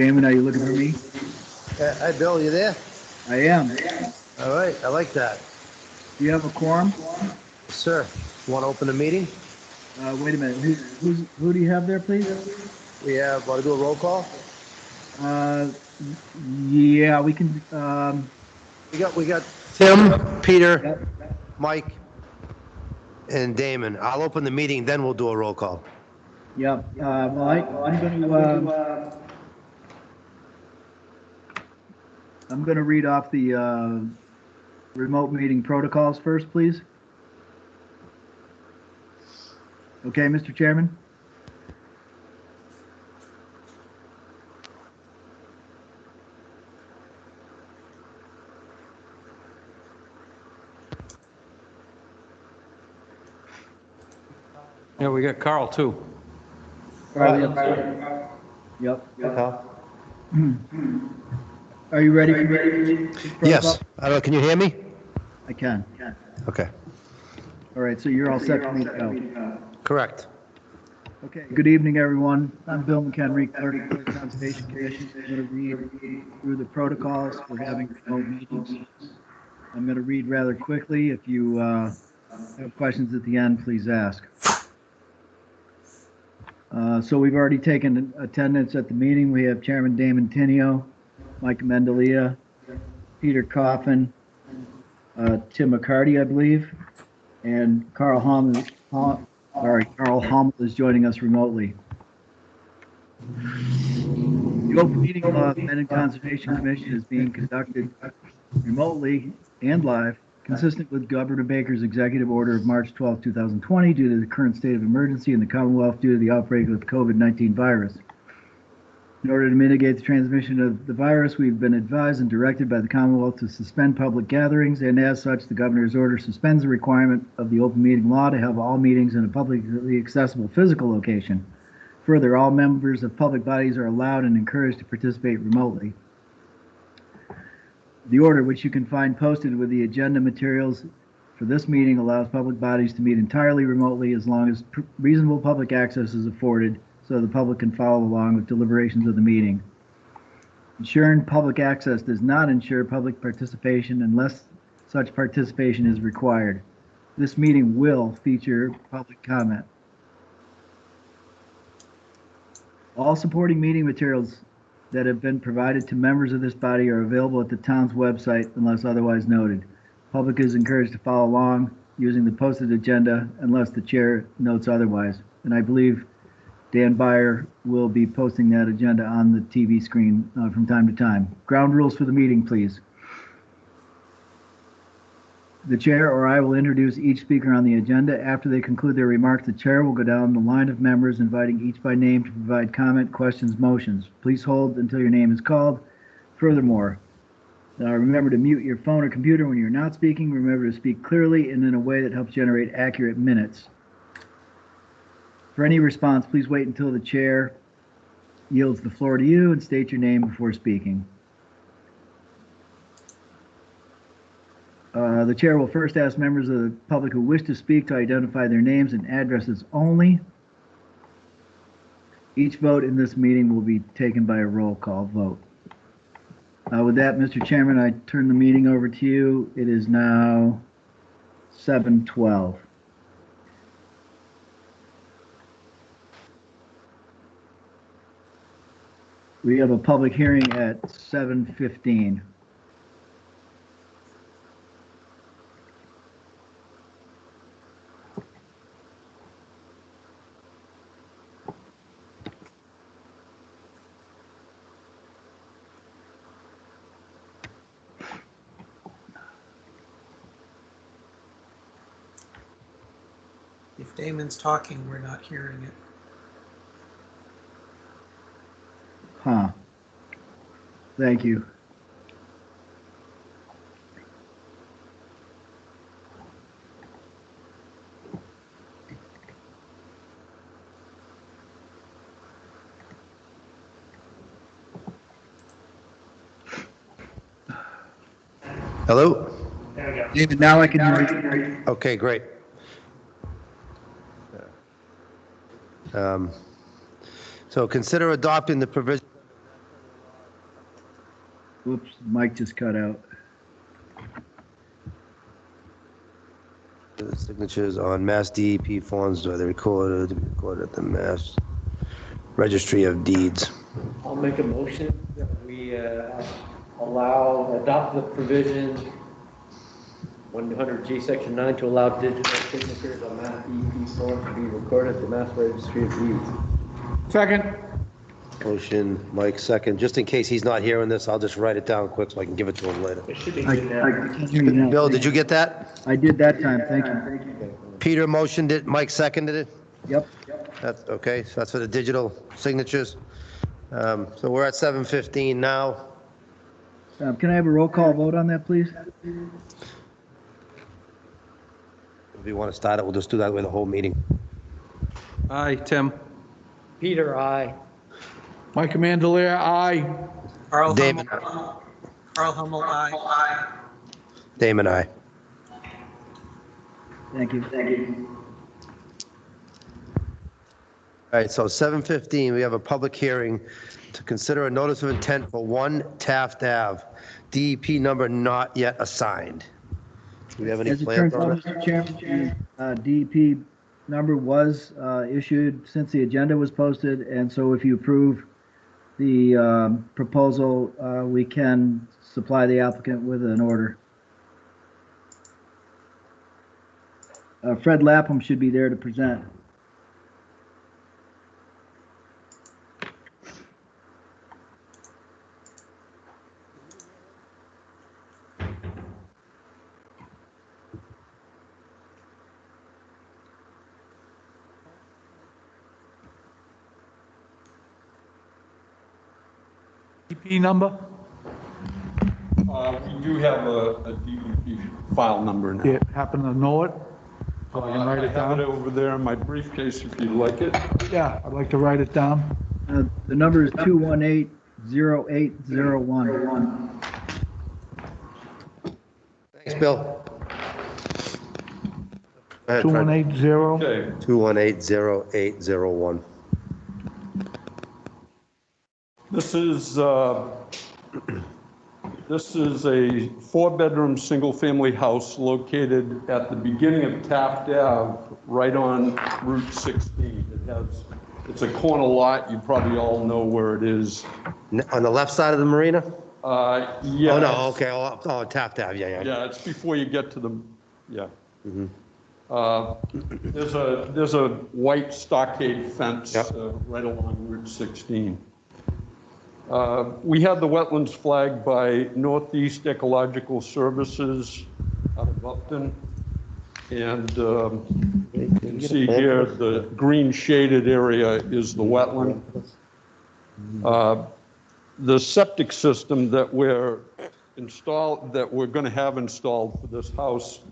Damon, are you looking for me? Hi, Bill, you there? I am. All right, I like that. Do you have a quorum? Sir, want to open the meeting? Wait a minute. Who do you have there, please? Want to do a roll call? Yeah, we can. We got Tim, Peter, Yep. Mike, and Damon. I'll open the meeting, then we'll do a roll call. Yep. Well, I'm going to read off the remote meeting protocols first, please. Okay, Mr. Chairman. Yeah, we got Carl too. Yep. Carl. Are you ready for me? Yes. I don't know, can you hear me? I can. Okay. All right, so you're all set for me to go. Correct. Okay, good evening, everyone. I'm Bill McHenry, Clerk of the Conservation Commission. I'm going to read through the protocols for having remote meetings. I'm going to read rather quickly. If you have questions at the end, please ask. So we've already taken attendance at the meeting. We have Chairman Damon Tinio, Mike Mendelia, Peter Coffin, Tim McCarty, I believe, and Carl Hummel is joining us remotely. The open meeting law of the Mendon Conservation Commission is being conducted remotely and live, consistent with Governor Baker's executive order of March 12, 2020, due to the current state of emergency in the Commonwealth due to the outbreak of the COVID-19 virus. In order to mitigate the transmission of the virus, we've been advised and directed by the Commonwealth to suspend public gatherings, and as such, the governor's order suspends the requirement of the open meeting law to have all meetings in a publicly accessible physical location. Further, all members of public bodies are allowed and encouraged to participate remotely. The order, which you can find posted with the agenda materials for this meeting, allows public bodies to meet entirely remotely as long as reasonable public access is afforded, so the public can follow along with deliberations of the meeting. Ensuring public access does not ensure public participation unless such participation is required. This meeting will feature public comment. All supporting meeting materials that have been provided to members of this body are available at the town's website unless otherwise noted. Public is encouraged to follow along using the posted agenda unless the chair notes otherwise. And I believe Dan Byer will be posting that agenda on the TV screen from time to time. Ground rules for the meeting, please. The chair or I will introduce each speaker on the agenda. After they conclude their remarks, the chair will go down the line of members, inviting each by name to provide comment, questions, motions. Please hold until your name is called. Furthermore, remember to mute your phone or computer when you're not speaking. Remember to speak clearly and in a way that helps generate accurate minutes. For any response, please wait until the chair yields the floor to you and state your name before speaking. The chair will first ask members of the public who wish to speak to identify their names and addresses only. Each vote in this meeting will be taken by a roll call vote. With that, Mr. Chairman, I turn the meeting over to you. It is now 7:12. We have a public hearing at 7:15. If Damon's talking, we're not hearing it. Huh. Thank you. Hello? There we go. David, now I can hear you. Okay, great. So consider adopting the provision Whoops, mic just cut out. The signatures on Mass DEP forms, are they recorded at the Mass Registry of Deeds? I'll make a motion that we adopt the provision 100G Section 9 to allow digital signatures on Mass DEP forms to be recorded at the Mass Registry of Deeds. Second. Motion, Mike, second. Just in case he's not hearing this, I'll just write it down quick so I can give it to him later. It should be I good now. can't hear you now. Bill, did you get that? I did that time, thank you. Peter motioned it, Mike seconded it? Yep. That's okay, so that's for the digital signatures. So we're at 7:15 now. Can I have a roll call vote on that, please? If you want to start it, we'll just do that with the whole meeting. Aye, Tim. Peter, aye. Mike Mandelia, aye. Carl Damon. Hummel. Carl Hummel, aye. Damon, aye. Thank you. All right, so 7:15, we have a public hearing to consider a notice of intent for 1 Taft Ave, DEP number not yet assigned. Do we have any As it plans turns out, on it? Mr. Chairman, the DEP number was issued since the agenda was posted, and so if you approve the proposal, we can supply the applicant with an order. Fred Lapham should be there to present. DP number? We do have a DEP file number now. You happen to know it? So I can write it I have it down? over there in my briefcase if you'd like it. Yeah, I'd like to write it down. The number is 218-0801. Thanks, Bill. Go ahead, Fred. 2180. Okay, 218-0801. this is a 4-bedroom, single-family house located at the beginning of Taft Ave, right on Route 16. It's a corner lot. You probably all know where it is. On the left side of the marina? Yeah. Oh, no, okay, oh, Taft Ave, yeah. Yeah, it's before you get to the, yeah. There's a white stockade fence Yep. right along Route 16. We had the wetlands flagged by Northeast Ecological Services out of Upton. And you can see here, the green shaded area is the wetland. The septic system that we're going to have installed for this house,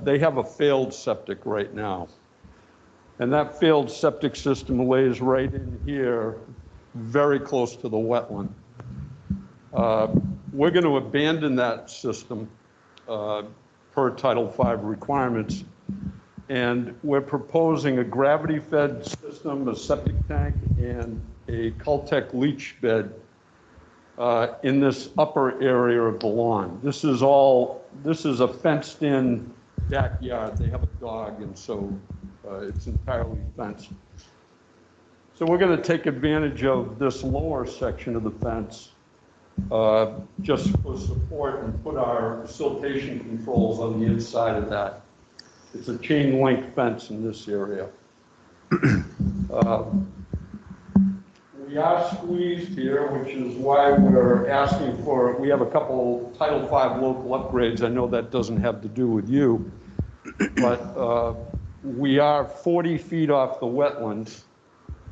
they have a failed septic right now. And that failed septic system lays right in here, very close to the wetland. We're going to abandon that system per Title V requirements. And we're proposing a gravity-fed system, a septic tank, and a Caltech leach bed in this upper area of the lawn. This is a fenced-in backyard. They have a dog, and so it's entirely fenced. So we're going to take advantage of this lower section of the fence just for support and put our siltation controls on the inside of that. It's a chain link fence in this area. We are squeezed here, which is why we're asking for, we have a couple Title V local upgrades. I know that doesn't have to do with you, but we are 40 feet off the wetlands,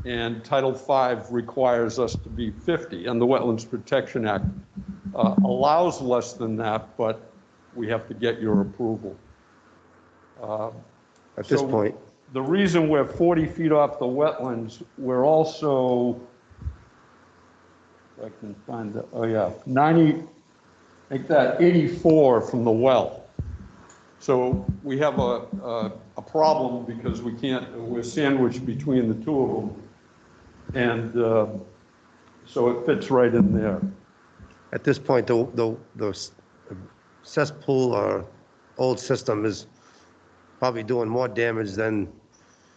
and Title V requires us to be 50, and the Wetlands Protection Act allows less than that, but we have to get your approval. At this point. The reason we're 40 feet off the wetlands, we're also, if I can find that, oh yeah, 90, make that 84 from the well. So we have a problem because we're sandwiched between the two of them. And so it fits right in there. at this point, the cesspool or old system is probably doing more damage than,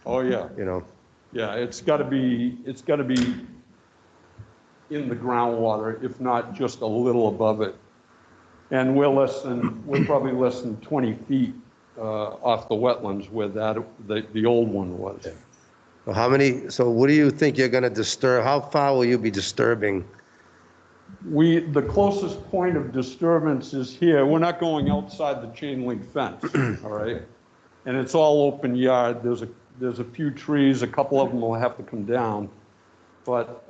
Oh, yeah. you know, Yeah, it's got to be in the groundwater, if not just a little above it. And we're probably less than 20 feet off the wetlands where the old one was. so what do you think you're going to disturb? How far will you be disturbing? The closest point of disturbance is here. We're not going outside the chain link fence, all right? And it's all open yard. There's a few trees, a couple of them will have to come down. But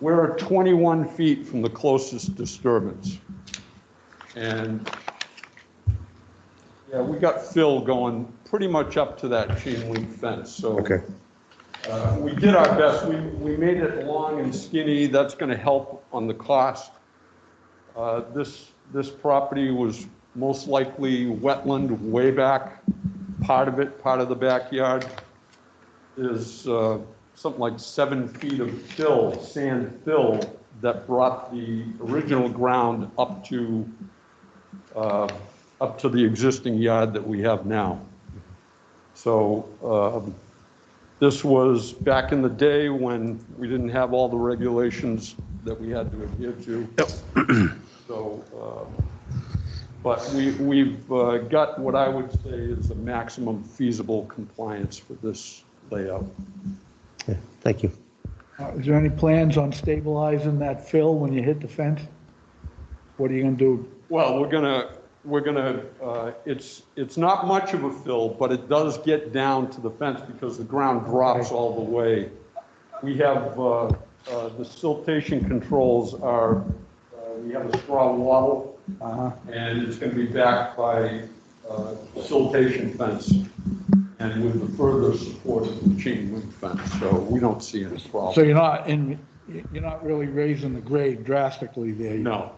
we're 21 feet from the closest disturbance. And yeah, we got fill going pretty much up to that chain link fence, so. Okay. We did our best. We made it long and skinny. That's going to help on the cost. This property was most likely wetland way back. Part of it, part of the backyard, is something like 7 feet of fill, sand fill, that brought the original ground up to the existing yard that we have now. So this was back in the day when we didn't have all the regulations that we had to adhere to. So, but we've got what I would say is a maximum feasible compliance for this layout. Okay, thank you. Is there any plans on stabilizing that fill when you hit the fence? What are you gonna do? Well, it's not much of a fill, but it does get down to the fence because the ground drops all the way. We have, the siltation controls are, we have a straw wattle, and it's going to be backed by siltation fence and with the further support of the chain link fence, so we don't see any problem. So you're not really raising the grade drastically there? No.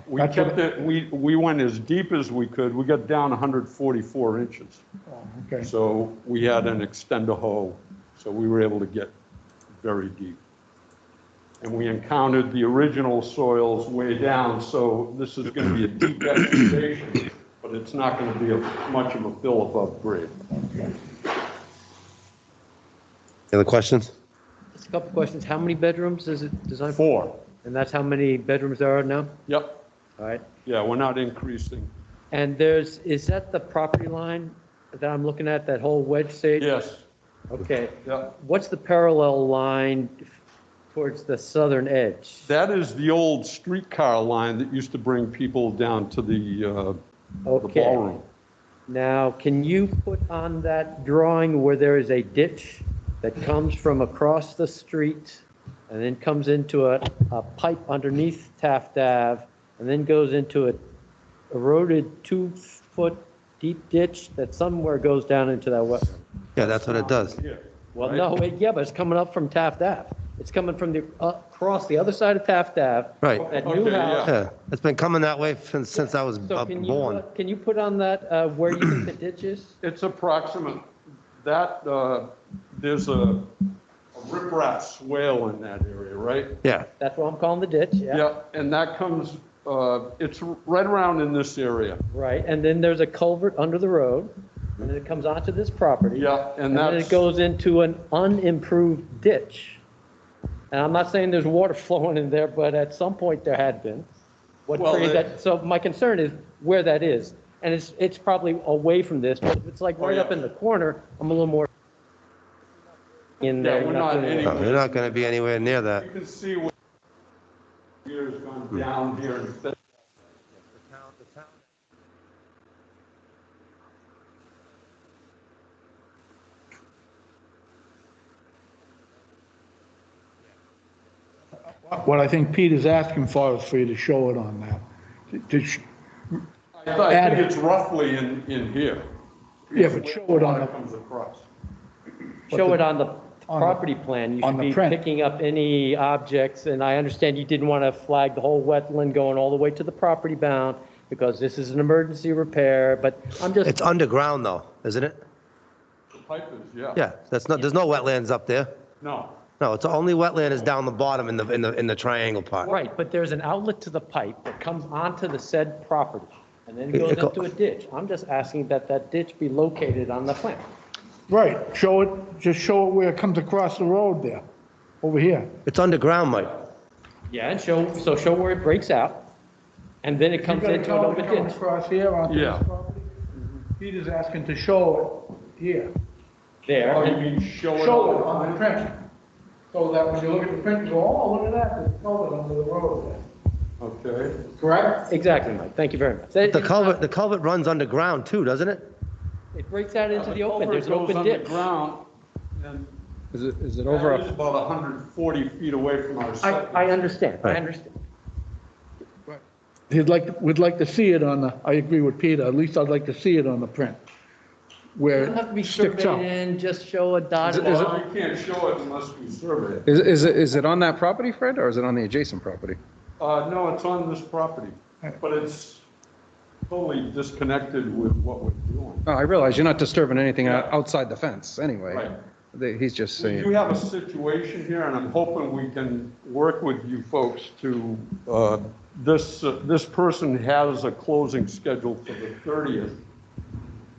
We That's kept what- it, we went as deep as we could. We got down 144 inches. Oh, okay. So we had an extender hoe, so we were able to get very deep. And we encountered the original soils way down, so this is going to be a deep excavation, but it's not going to be much of a fill above grade. Any other questions? Just a couple questions. How many bedrooms is it designed for? 4. And that's how many bedrooms there are now? Yep. All right. Yeah, we're not increasing. And is that the property line that I'm looking at, that whole wedge stage? Yes. Okay. Yeah. What's the parallel line towards the southern edge? That is the old streetcar line that used to bring people down to the Okay. ballroom. Now, can you put on that drawing where there is a ditch that comes from across the street and then comes into a pipe underneath Taft Ave and then goes into a eroded 2-foot deep ditch that somewhere goes down into that wetland? Yeah, that's what it does. Yeah. Well, Right. no, yeah, but it's coming up from Taft Ave. It's coming from across the other side of Taft Ave. Right. That new Okay, yeah. house. Yeah, it's been coming that way since I was So born. can you put on that where you think the ditch is? It's approximate, that, there's a riprap swale in that area, right? Yeah, That's what I'm calling the ditch, yeah. Yeah, and that comes, it's right around in this area. Right, and then there's a culvert under the road, and then it comes onto this property. Yeah, and And then that's. it goes into an unimproved ditch. And I'm not saying there's water flowing in there, but at some point there had been. What Well, created that, so my concern is where that is. And it's probably away from this, but if it's like right yeah. up in the corner, I'm a little more in there. Yeah, we're you're not doing it. anywhere. no, you're not going to be anywhere near that. You can see where here has gone down here and fit. What I think Pete is asking for is for you to show it on that. I Add think it. it's roughly in here. Yeah, but show it on Water the, comes across. Show it on the on the- property plan. You on should the be print. picking up any objects, and I understand you didn't want to flag the whole wetland going all the way to the property bound because this is an emergency repair, but I'm just, It's underground though, isn't it? The pipe is, yeah. Yeah, there's no wetlands up there. No, No, it's only wetland is down the bottom in the triangle part. Right, but there's an outlet to the pipe that comes onto the said property and then goes into a ditch. I'm just asking that that ditch be located on the plan. Right, show it, just show it where it comes across the road there, over here. It's underground, Mike. Yeah, and show where it breaks out, and then it comes You gotta into tell an it open comes ditch. across here onto Yeah. this property. Peter's asking to show it here. There, Oh, you and mean show it Show it on on the trench. So that when you look at the print, you go, oh, look at that, there's a culvert under the road there. Okay. Correct? exactly, Mike, thank you very much. The culvert runs underground too, doesn't it? It breaks out into the open, culvert there's an goes open ditch. underground, and Is it that over is about 140 feet away from our septic. I understand, I Right. understand. We'd like to see it on the, I agree with Peter, at least I'd like to see it on the print. It Where doesn't have to be it sticks out. surveyed in, just show a dotted Is it- line. We can't show it unless we survey it. is it on that property, Fred, or is it on the adjacent property? No, it's on this property, but it's totally disconnected with what we're doing. Oh, I realize you're not disturbing anything outside the fence anyway. Right. He's just We do saying, have a situation here, and I'm hoping we can work with you folks to, this person has a closing scheduled for the 30th,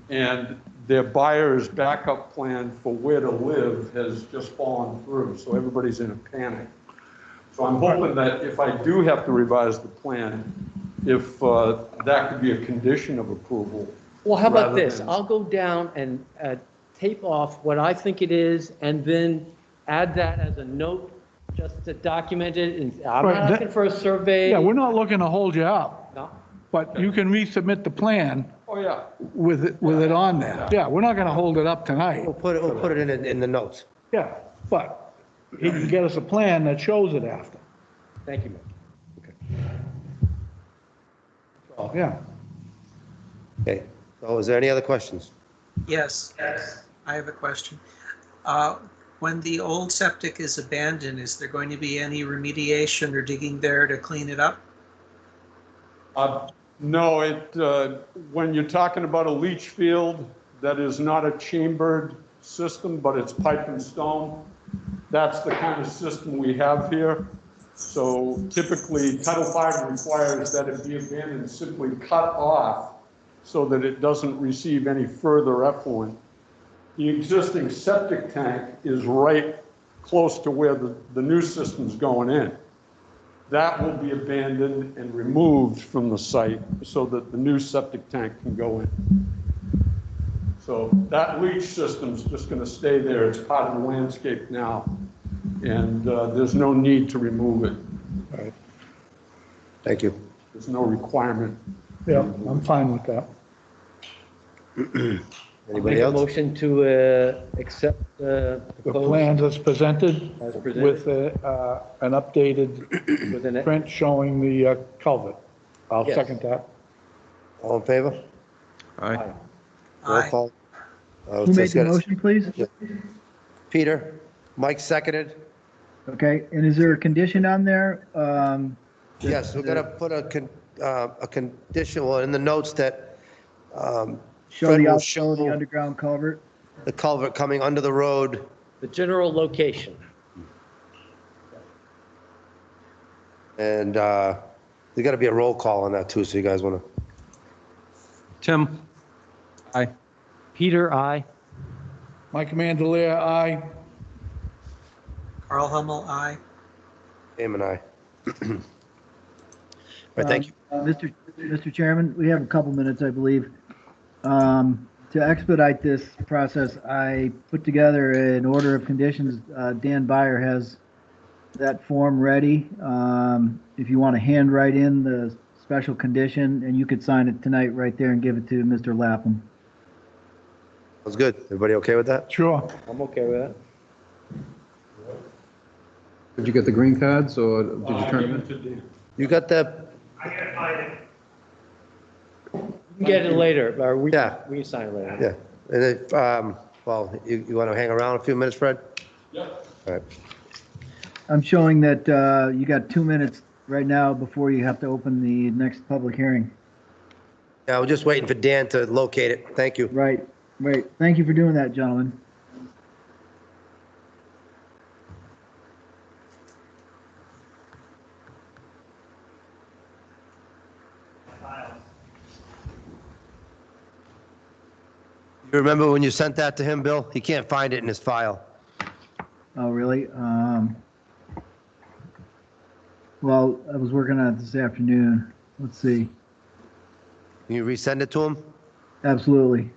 and their buyer's backup plan for where to live has just fallen through, so everybody's in a panic. So I'm hoping that if I do have to revise the plan, if that could be a condition of approval. Well, how about rather this? than- I'll go down and tape off what I think it is and then add that as a note just to document it. And I'm Right, not that- asking for a survey. Yeah, we're not looking to hold you up, No. but you can resubmit the plan Oh, yeah. with it on there. Yeah, we're not gonna hold it up tonight. We'll put it in the notes. Yeah, but he can get us a plan that shows it after. Thank you, Mike. Yeah. Okay, so is there any other questions? Yes, I have a question. When the old septic is abandoned, is there going to be any remediation or digging there to clean it up? No, when you're talking about a leach field, that is not a chambered system, but it's pipe and stone. That's the kind of system we have here. So typically, Title V requires that it be abandoned, simply cut off so that it doesn't receive any further effluent. The existing septic tank is right close to where the new system's going in. That will be abandoned and removed from the site so that the new septic tank can go in. So that leach system's just going to stay there. It's part of the landscape now, and there's no need to remove it. Thank you. There's no requirement. Yeah, I'm fine with that. Make Anybody a else? motion to accept the The proposed plans as presented as presented with an updated within it. print showing the culvert. I'll Yes. second that. All in favor? aye. Roll Aye. call. Who made the motion, please? Peter, Mike seconded. Okay, and is there a condition on there? Yes, we're gonna put a condition, well, in the notes that Show Fred the will outflow of the show- underground culvert? the culvert coming under the road. The general location. And there's got to be a roll call on that too, so you guys want to, Tim? Aye. Peter, I. Mike Mandelia, aye. Carl Hummel, aye. Aim and I. All right, thank you. Mr. Chairman, we have a couple minutes, I believe. To expedite this process, I put together an order of conditions. Dan Byer has that form ready. If you want to handwrite in the special condition, and you could sign it tonight right there and give it to Mr. Lapham. Sounds good. Everybody okay with that? Sure. I'm okay with that. Did you get the green cards, or did you turn them in? You got the, You can get it later, or we Yeah. can sign it later. yeah. And if, well, you want to hang around a few minutes, Fred? Yep. All right. I'm showing that you got 2 minutes right now before you have to open the next public hearing. Yeah, we're just waiting for Dan to locate it. Thank you. Right. Thank you for doing that, gentlemen. You remember when you sent that to him, Bill? He can't find it in his file. Oh, really? Well, I was working on it this afternoon. Let's see. Can you resend it to him? Absolutely.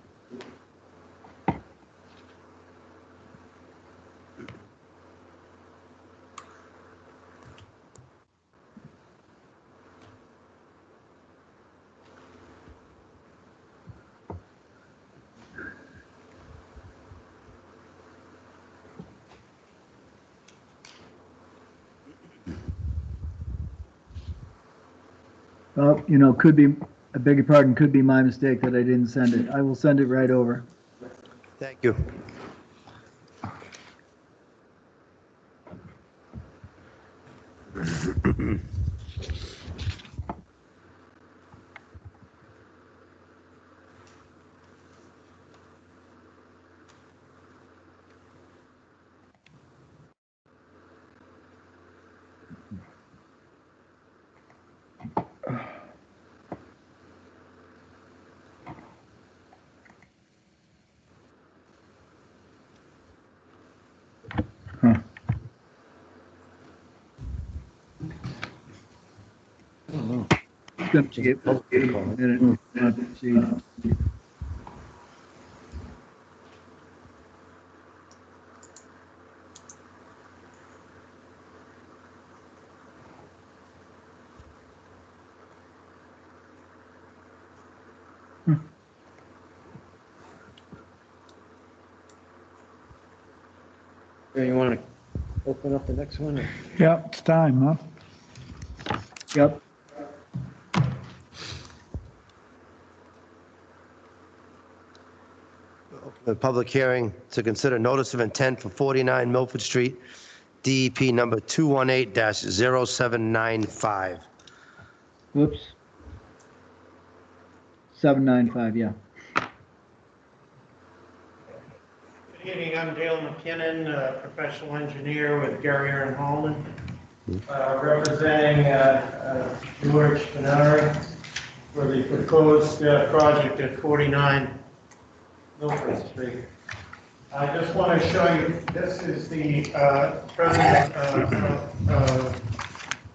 Oh, could be, I beg your pardon, could be my mistake that I didn't send it. I will send it right over. Thank you. Huh. It's gonna get a minute. Gee. You want to open up the next one? Yeah, it's time, huh? Yep. The public hearing to consider notice of intent for 49 Milford Street, DEP number 218-0795. Whoops. 795, yeah. Good evening, I'm Dale McKinnon, professional engineer with Gary Aaron Holman, representing George Benari for the proposed project at 49 Milford Street. I just want to show you, this is the present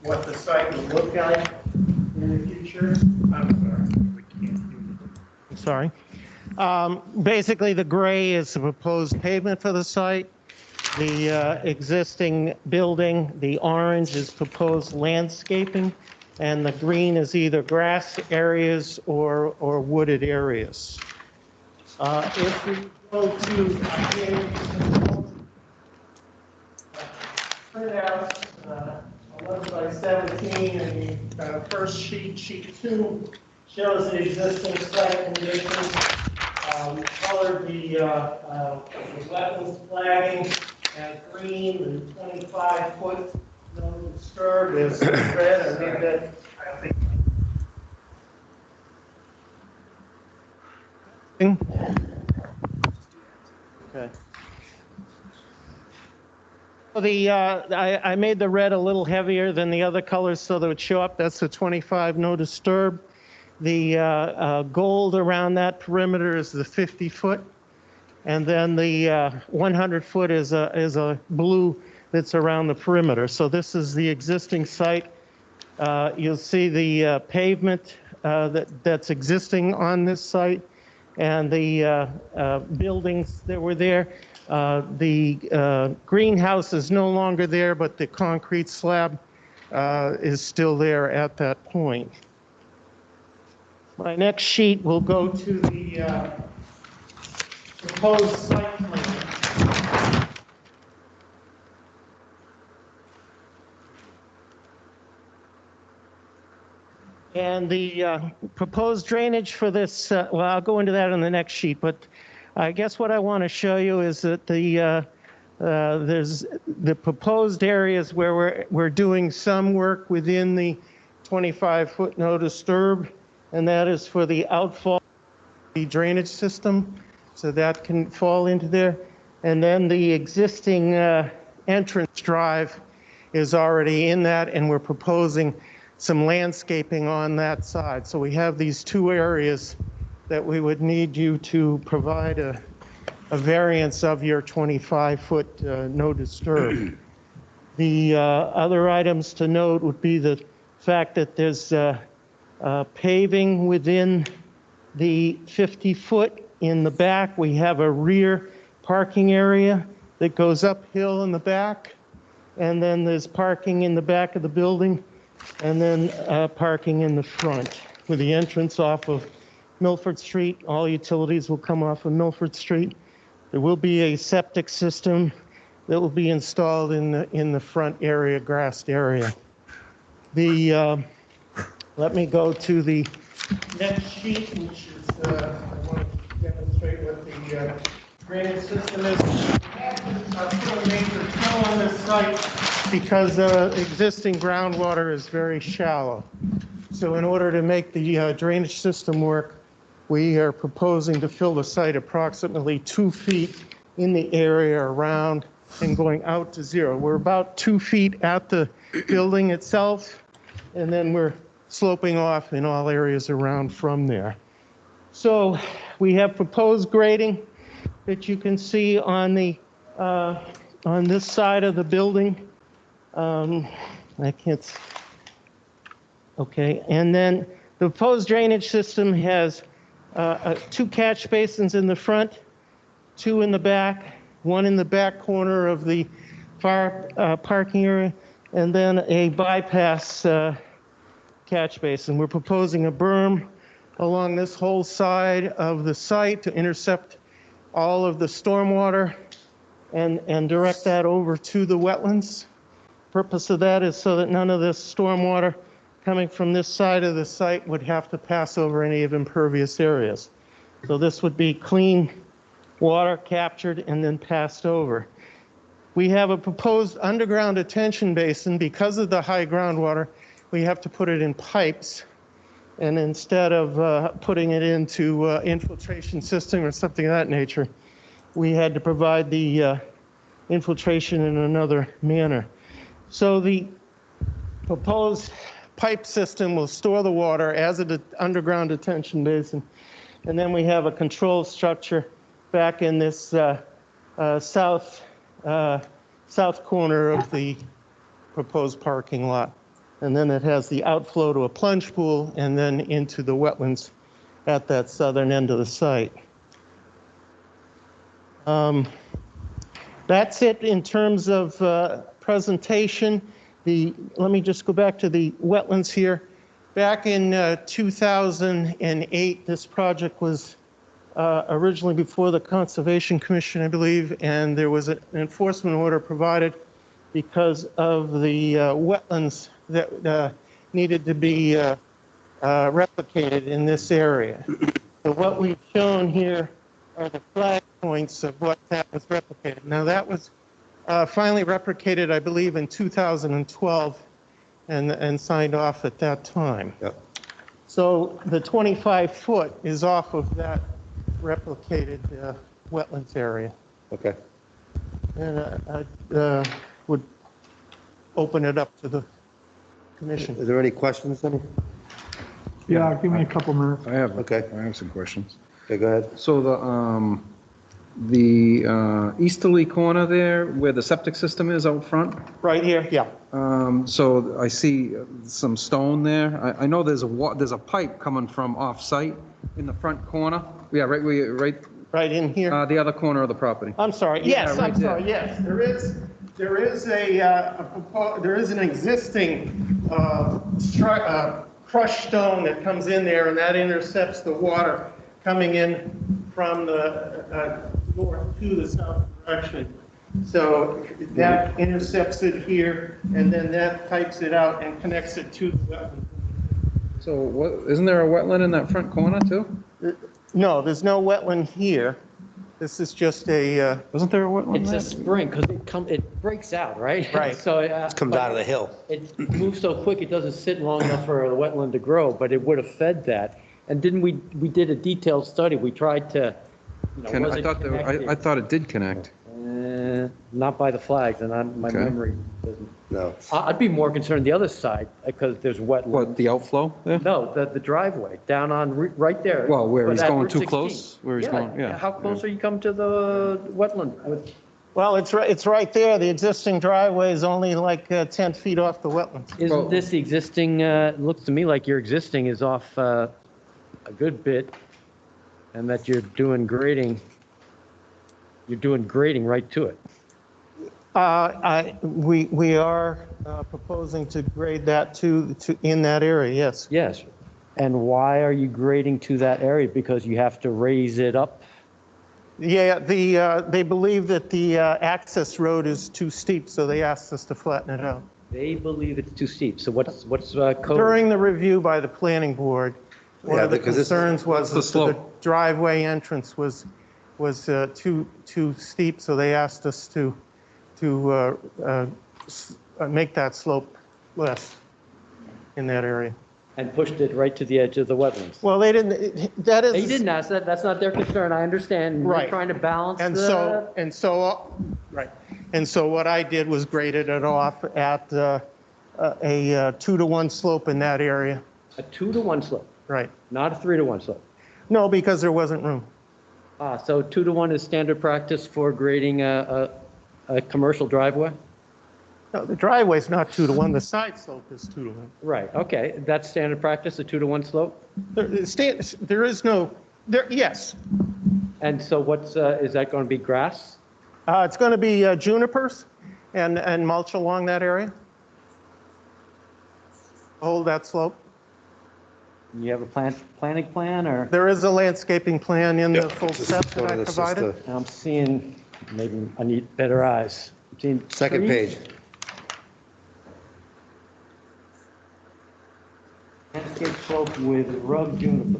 what the site would look like in the future. I'm sorry. Basically, the gray is the proposed pavement for the site. The existing building, the orange is proposed landscaping, and the green is either grass areas or wooded areas. If we go to printout 11 by 17, and the first sheet, sheet 2, shows the existing site conditions. We colored the wetlands flagging as green, and 25-foot no disturb is red. I think okay. So I made the red a little heavier than the other colors so that it would show up. That's the 25 no disturb. The gold around that perimeter is the 50-foot, and then the 100-foot is a blue that's around the perimeter. So this is the existing site. You'll see the pavement that's existing on this site, and the buildings that were there. The greenhouse is no longer there, but the concrete slab is still there at that point. My next sheet will go to the proposed site plan. And the proposed drainage for this, well, I'll go into that on the next sheet, but I guess what I want to show you is that there's the proposed areas where we're doing some work within the 25-foot no disturb, and that is for the outfall the drainage system, so that can fall into there. And then the existing entrance drive is already in that, and we're proposing some landscaping on that side. So we have these two areas that we would need you to provide a variance of your 25-foot no disturb. The other items to note would be the fact that there's paving within the 50-foot. In the back, we have a rear parking area that goes uphill in the back, and then there's parking in the back of the building, and then parking in the front with the entrance off of Milford Street. All utilities will come off of Milford Street. There will be a septic system that will be installed in the front area, grassed area. Let me go to the next sheet, which is I want to demonstrate what the drainage system is. I put a major fill on this site because existing groundwater is very shallow. So in order to make the drainage system work, we are proposing to fill the site approximately 2 feet in the area around and going out to 0. We're about 2 feet at the building itself, and then we're sloping off in all areas around from there. So we have proposed grading that you can see on the on this side of the building. I can't. Okay, and then the proposed drainage system has 2 catch basins in the front, 2 in the back, 1 in the back corner of the far parking area, and then a bypass catch basin. We're proposing a berm along this whole side of the site to intercept all of the stormwater and direct that over to the wetlands. Purpose of that is so that none of this stormwater coming from this side of the site would have to pass over any of impervious areas. So this would be clean water captured and then passed over. We have a proposed underground detention basin. Because of the high groundwater, we have to put it in pipes. And instead of putting it into infiltration system or something of that nature, we had to provide the infiltration in another manner. So the proposed pipe system will store the water as an underground detention basin. And then we have a control structure back in this south corner of the proposed parking lot. And then it has the outflow to a plunge pool and then into the wetlands at that southern end of the site. That's it in terms of presentation. Let me just go back to the wetlands here. Back in 2008, this project was originally before the Conservation Commission, I believe, and there was an enforcement order provided because of the wetlands that needed to be replicated in this area. So what we've shown here are the flag points of what that was replicated. Now that was finally replicated, I believe, in 2012 and signed off at that time. Yep. So the 25-foot is off of that replicated wetlands area. Okay. And I would open it up to the commission. Is there any questions, then? Yeah, give me a couple minutes. I have Okay. some questions. Okay, go ahead. So the easterly corner there, where the septic system is out front, Right here, yeah. so I see some stone there. I know there's a pipe coming from off-site in the front corner. Yeah, right Right in here. the other corner of the property. I'm sorry, yes, right I'm sorry, yes. There is an existing crushed stone that comes in there, and that intercepts the water coming in from the north to the south direction. So that intercepts it here, and then that pipes it out and connects it to the wetland. So isn't there a wetland in that front corner too? No, there's no wetland here. This is just a, Wasn't there a wetland It's a there? spring, because it breaks out, right? Right. So. Comes out of the hill. It moves so quick, it doesn't sit long enough for the wetland to grow, but it would have fed that. And didn't we did a detailed study, we tried to, was it I connected? thought it did connect. Not by the flags, and my Okay. memory doesn't. No. I'd be more concerned the other side, because there's wetlands. What, the outflow there? No, the driveway, down on, right there. Well, where But he's at going Route too 16. close? Where he's going, yeah. How close are you come to the wetland? Well, it's right there. The existing driveway is only like 10 feet off the wetlands. Isn't this the existing, it looks to me like your existing is off a good bit, and that you're doing grading right to it. We are proposing to grade that to in that area, yes. Yes. And why are you grading to that area? Because you have to raise it up? Yeah, they believe that the access road is too steep, so they asked us to flatten it out. They believe it's too steep, so what's code? During the review by the planning board, one Yeah, of the because this- concerns was the that the slope. driveway entrance was too steep, so they asked us to make that slope less in that area. And pushed it right to the edge of the wetlands? Well, they didn't, that is. They didn't ask that, that's not their concern, I understand. You're Right. trying to balance And the... right. And so what I did was graded it off at a 2-to-1 slope in that area. A 2-to-1 slope, Right. not a 3-to-1 slope. No, because there wasn't room. So 2-to-1 is standard practice for grading a commercial driveway? No, the driveway's not 2-to-1, the side slope is 2-to-1. Right, okay, that's standard practice, a 2-to-1 slope? There is no, yes. And so is that going to be grass? It's going to be junipers and mulch along that area. Hold that slope. You have a planning plan, or? There is a landscaping plan in the full Just set go that to I the provided. sister- I'm seeing, maybe I need better eyes. I'm seeing Second trees. page. Landscape slope with rug juniper.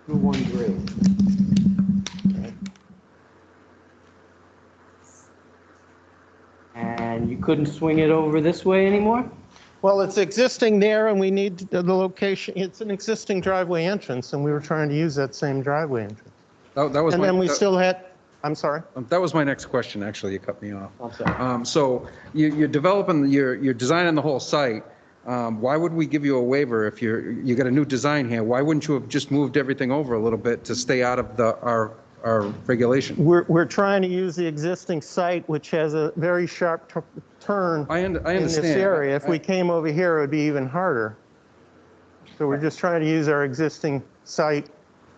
2-1 grade. And you couldn't swing it over this way anymore? Well, it's existing there and we need the location. It's an existing driveway entrance and we were trying to use that same driveway entrance. That was And my- then we still had, I'm sorry. That was my next question, actually, you cut me off. I'm sorry. So you're developing, you're designing the whole site. Why would we give you a waiver if you got a new design here? Why wouldn't you have just moved everything over a little bit to stay out of our regulation? We're trying to use the existing site, which has a very sharp turn I in understand. this area. If we came over here, it would be even harder. So we're just trying to use our existing site.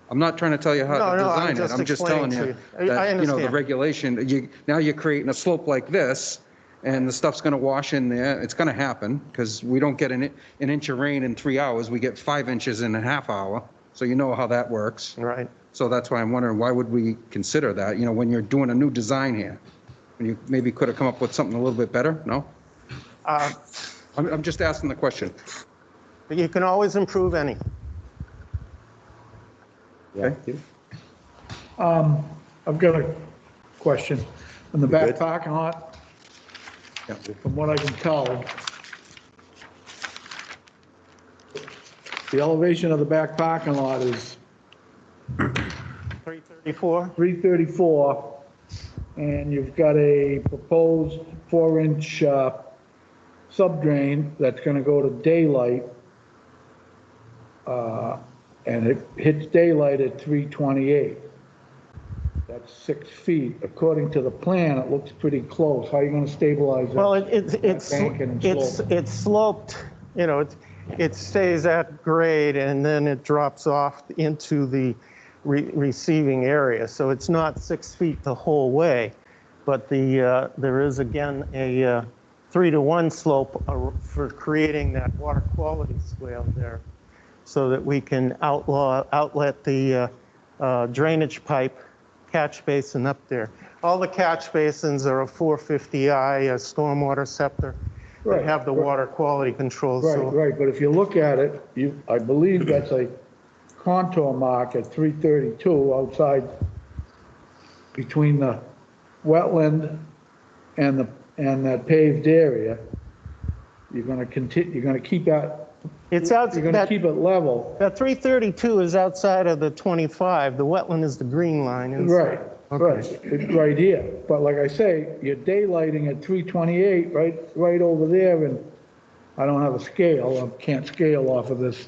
I'm not trying to tell you how No, to no, I'm design it. just I'm just telling explaining you to you. I that, the understand. regulation, now you're creating a slope like this, and the stuff's going to wash in there. It's going to happen, because we don't get an inch of rain in 3 hours. We get 5 inches in a half hour. So you know how that works. Right. So that's why I'm wondering, why would we consider that, when you're doing a new design here? When you maybe could have come up with something a little bit better? No? I'm just asking the question. But you can always improve any. Okay? I've got a question. In the back good? parking lot, Yeah. from what I can tell, the elevation of the back parking lot is 334? 334, and you've got a proposed 4-inch subdrain that's going to go to daylight, and it hits daylight at 328. That's 6 feet. According to the plan, it looks pretty close. How are you going to stabilize that? Well, it's Banking and slope. it's sloped, it stays at grade and then it drops off into the receiving area. So it's not 6 feet the whole way, but there is again a 3-to-1 slope for creating that water quality swale there, so that we can outlet the drainage pipe catch basin up there. All the catch basins are a 450i, a stormwater scepter. They Right, have the right. water quality control. Right, So right, but if you look at it, I believe that's a contour mark at 332 outside between the wetland and that paved area. You're gonna keep that It's out, You're gonna that, keep it level. that 332 is outside of the 25. The wetland is the green line. Right, Okay. right, it's right here. But like I say, you're daylighting at 328, right over there, and I don't have a scale, I can't scale off of this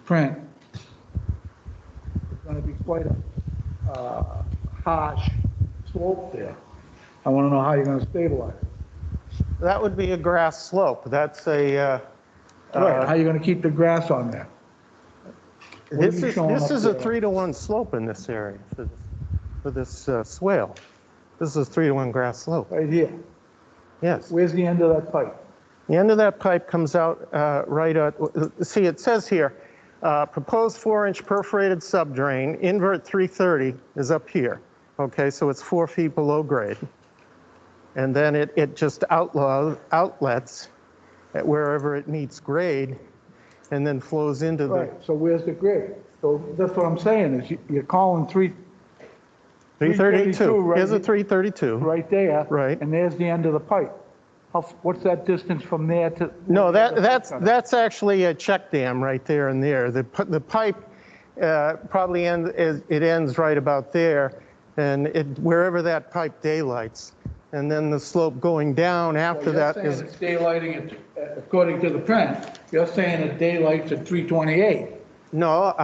print. It's gonna be quite a harsh slope there. I wanna know how you're gonna stabilize it. That would be a grass slope. That's a, Right, how you gonna keep the grass on there? What are this you is, showing this up is a there? 3-to-1 slope in this area for this swale. This is a 3-to-1 grass slope. Right here. Yes. Where's the end of that pipe? The end of that pipe comes out right at, see, it says here, proposed 4-inch perforated subdrain, invert 330 is up here. Okay, so it's 4 feet below grade. And then it just outlets at wherever it meets grade and then flows into the, Right, so where's the grade? So that's what I'm saying, is you're calling 332. 332, right? Here's a 332. right there. Right. And there's the end of the pipe. What's that distance from there to? No, that's actually a check dam right there and there. The pipe probably ends right about there, and wherever that pipe daylights, and then the slope going down after that is. It's daylighting, according to the print, you're saying it daylights at 328. No,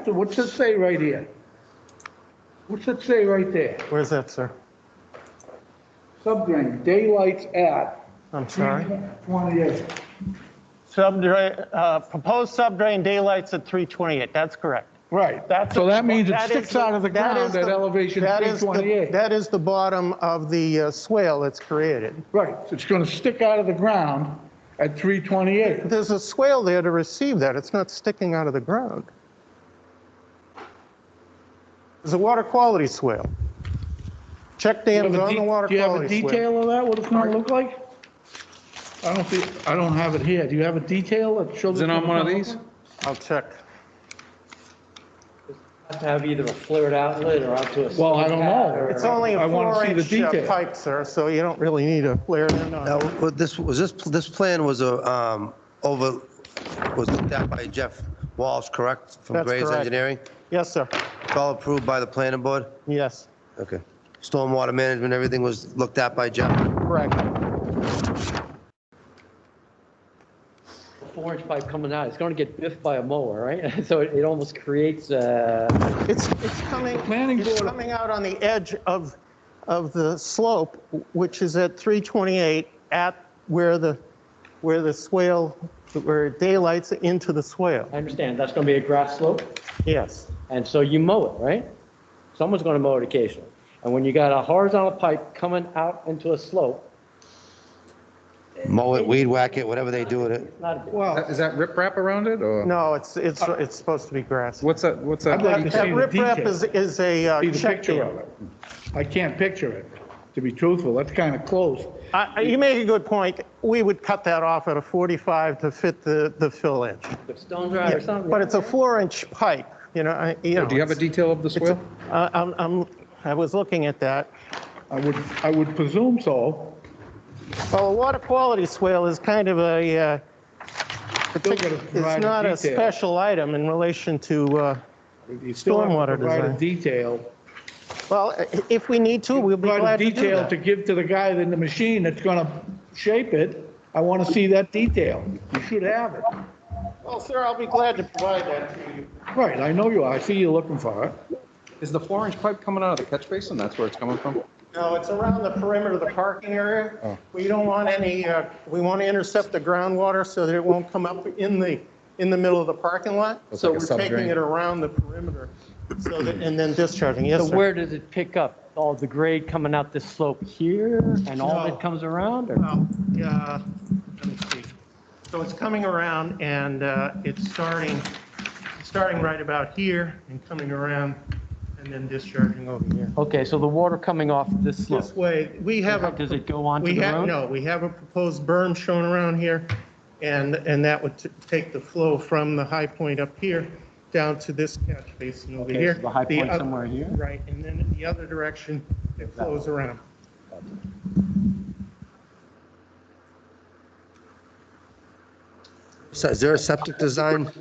What's it say right here? What's it say right there? where's that, sir? Subdrain, daylights at I'm sorry. 328. Proposed subdrain daylights at 328. That's correct. Right, That's so the- that means it that is sticks the- out of the that is ground at the- elevation that is the- 328. That is the bottom of the swale that's created. Right, so it's gonna stick out of the ground at 328. There's a swale there to receive that. It's not sticking out of the ground. There's a water quality swale. Check dams on the water Do you have a quality swale. detail of that, what it's gonna look like? I don't have it here. Do you have a detail that shows? Is it on one of these? I'll check. Have to have either a flared outlet or out to a. Well, I don't know. or- It's only a I wanna see the 4-inch detail. pipe, sir, so you don't really need a flare in on Now, it. this plan was was looked at by Jeff Walsh, correct? From That's Graves correct. Engineering? Yes, sir. It's all approved by the planning board? Yes, Okay. Stormwater management, everything was looked at by Jeff? correct. 4-inch pipe coming out, it's going to get biffed by a mower, right? So it almost creates It's Planning it's board- coming out on the edge of the slope, which is at 328 at where the swale, where it daylights into the swale. I understand, that's going to be a grass slope, Yes. and so you mow it, right? Someone's going to mow it occasionally. And when you got a horizontal pipe coming out into a slope, Mow it, weed whack it, whatever they do with it. it's not a big. Well, Is that riprap around it, or? No, it's supposed to be grass. What's that, what's I'd like that? to That see the riprap detail. is a See the check picture dam. of it. I can't picture it, to be truthful. That's kind of close. You make a good point. We would cut that off at a 45 to fit the fill edge. If stone dry or something. But it's a 4-inch pipe, you know. Do you have a detail of the swale? I was looking at that. I would presume so. Well, a water quality swale is kind of a, Still gotta it's provide not a detail. special item in relation to, You still have to Stormwater provide a design. detail. well, if we need to, we'll be Provide glad a to do detail to that. give to the guy in the machine that's gonna shape it. I want to see that detail. You should have it. Well, sir, I'll be glad to provide that to you. Right, I know you are. I see you looking for it. Is the 4-inch pipe coming out of the catch basin? That's where it's coming from? No, it's around the perimeter of the parking area. Oh. We don't want any, we want to intercept the groundwater so that it won't come up in the middle of the parking lot. It's So like a we're taking subdrain. it around the perimeter, so that, and then discharging. Yes, So sir. where does it pick up? All the grade coming out this slope here and all of No. it comes around or? Well, yeah, let me see. So it's coming around and it's starting right about here and coming around and then discharging over here. Okay, so the water coming off this slope, This way, we have a. does it go onto We the have, road? no, we have a proposed berm shown around here, and that would take the flow from the high point up here down to this catch basin over Okay, here. so the high point oth- somewhere here? Right, and then in the other direction, it flows around. So is there a septic design?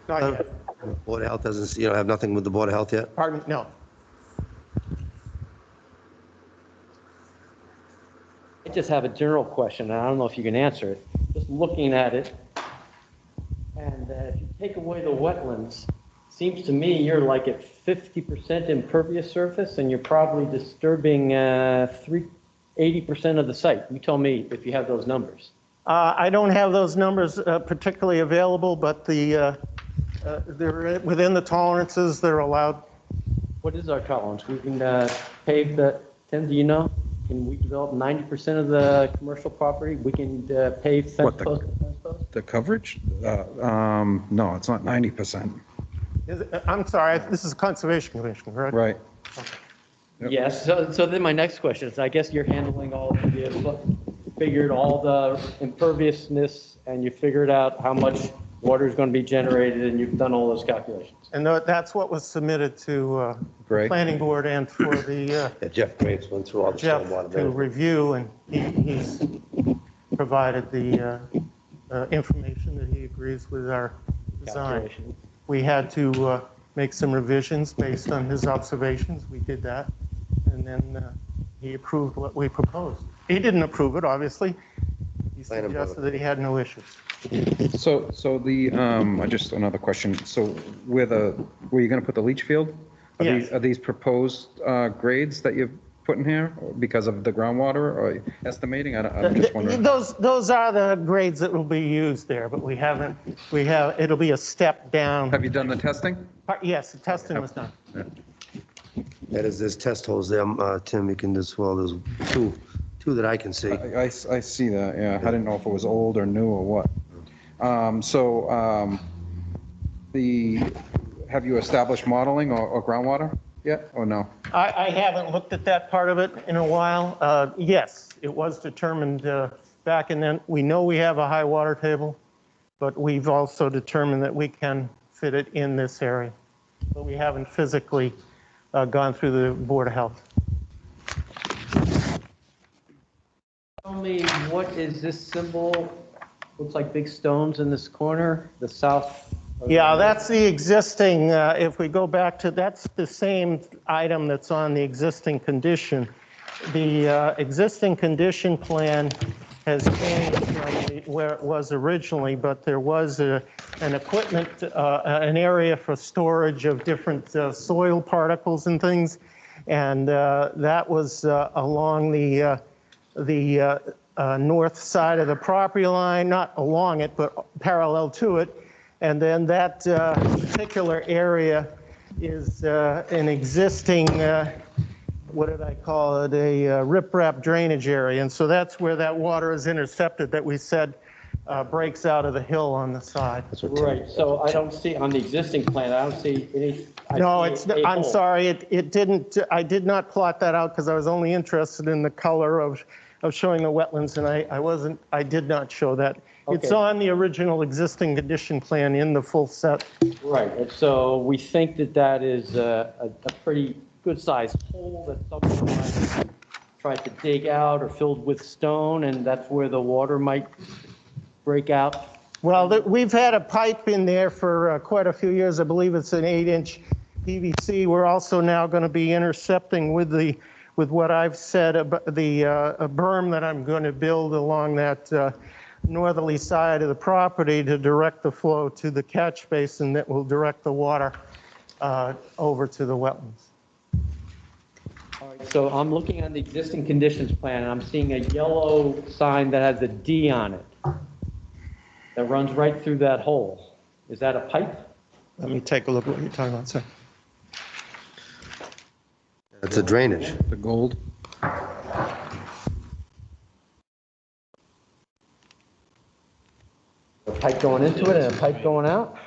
Not yet. Board of Health doesn't, you don't have nothing with the Board of Health yet? Pardon, no. I just have a general question, and I don't know if you can answer it. Just looking at it, and if you take away the wetlands, seems to me you're like at 50% impervious surface, and you're probably disturbing 80% of the site. You tell me if you have those numbers. I don't have those numbers particularly available, but they're within the tolerances they're allowed. What is our tolerance? We can pave the, Tim, do you know? Can we develop 90% of the commercial property? We can pave fence What, post to fence post? The coverage? No, it's not 90%. I'm sorry, this is Conservation Commission, correct? Right. Yep. Yes, so then my next question is, I guess you're handling all the, figured all the imperviousness, and you figured out how much water is going to be generated, and you've done all those calculations. And that's what was submitted to Great. Planning Board and for the Yeah, Jeff Graves went through all the Jeff stormwater to management. review, and he's provided the information that he agrees with our design. Calculation. We had to make some revisions based on his observations. We did that. And then he approved what we proposed. He didn't approve it, obviously. He Planning board. suggested that he had no issues. So just another question. So where you going to put the leach field? Yes. Are these proposed grades that you've put in here because of the groundwater or estimating? I'm just wondering. Those are the grades that will be used there, but it'll be a step down. Have you done the testing? Yes, the testing was done. Yeah, there's test holes there, Tim, you can just, well, there's two that I can see. I see that, yeah. I didn't know if it was old or new or what. Have you established modeling or groundwater yet, or no? I haven't looked at that part of it in a while. Yes, it was determined back, and then we know we have a high water table, but we've also determined that we can fit it in this area. But we haven't physically gone through the Board of Health. Tell me, what is this symbol? Looks like big stones in this corner, the south. Yeah, that's the existing, if we go back to, that's the same item that's on the existing condition. The existing condition plan has changed from where it was originally, but there was an equipment, an area for storage of different soil particles and things. And that was along the north side of the property line, not along it, but parallel to it. And then that particular area is an existing, what did I call it, a riprap drainage area. And so that's where that water is intercepted that we said breaks out of the hill on the side. Right, so I don't see, on the existing plan, I don't see any. No, I'm sorry, it didn't, I did not plot that out because I was only interested in the color of showing the wetlands, and I did not show that. It's Okay. on the original existing condition plan in the full set. Right, and so we think that is a pretty good sized hole that someone might have tried to dig out or filled with stone, and that's where the water might break out. Well, we've had a pipe in there for quite a few years. I believe it's an 8-inch PVC. We're also now going to be intercepting with what I've said about the berm that I'm going to build along that northerly side of the property to direct the flow to the catch basin that will direct the water over to the wetlands. All right, so I'm looking at the existing conditions plan, and I'm seeing a yellow sign that has a D on it that runs right through that hole. Is that a pipe? Let me take a look at what you're talking about, sir. It's a drainage. The gold? A pipe going into it and a pipe going out?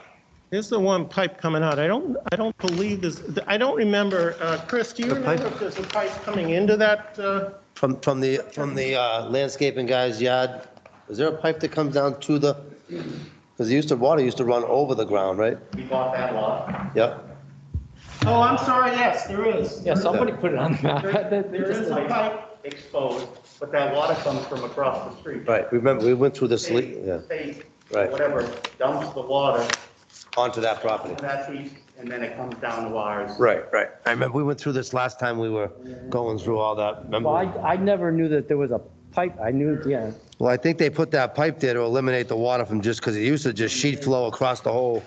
Here's the one pipe coming out. I don't believe this, I don't remember, Chris, do you remember if there's a pipe coming into that? From the landscaping guy's yard, is there a pipe that comes down to the, because water used to run over the ground, right? We bought that lot. Yep. Oh, I'm sorry, yes, there is. Yeah, somebody put it on the map. There is a pipe exposed, but that water comes from across the street. Right, remember, we went through this, yeah. They Right. whatever, dumps the water Onto that property. to that piece, and then it comes down to ours. Right. I remember we went through this last time we were going through all that. Remember? Well, I never knew that there was a pipe. I knew, yeah. Well, I think they put that pipe there to eliminate the water from just, because it used to just sheet flow across the whole,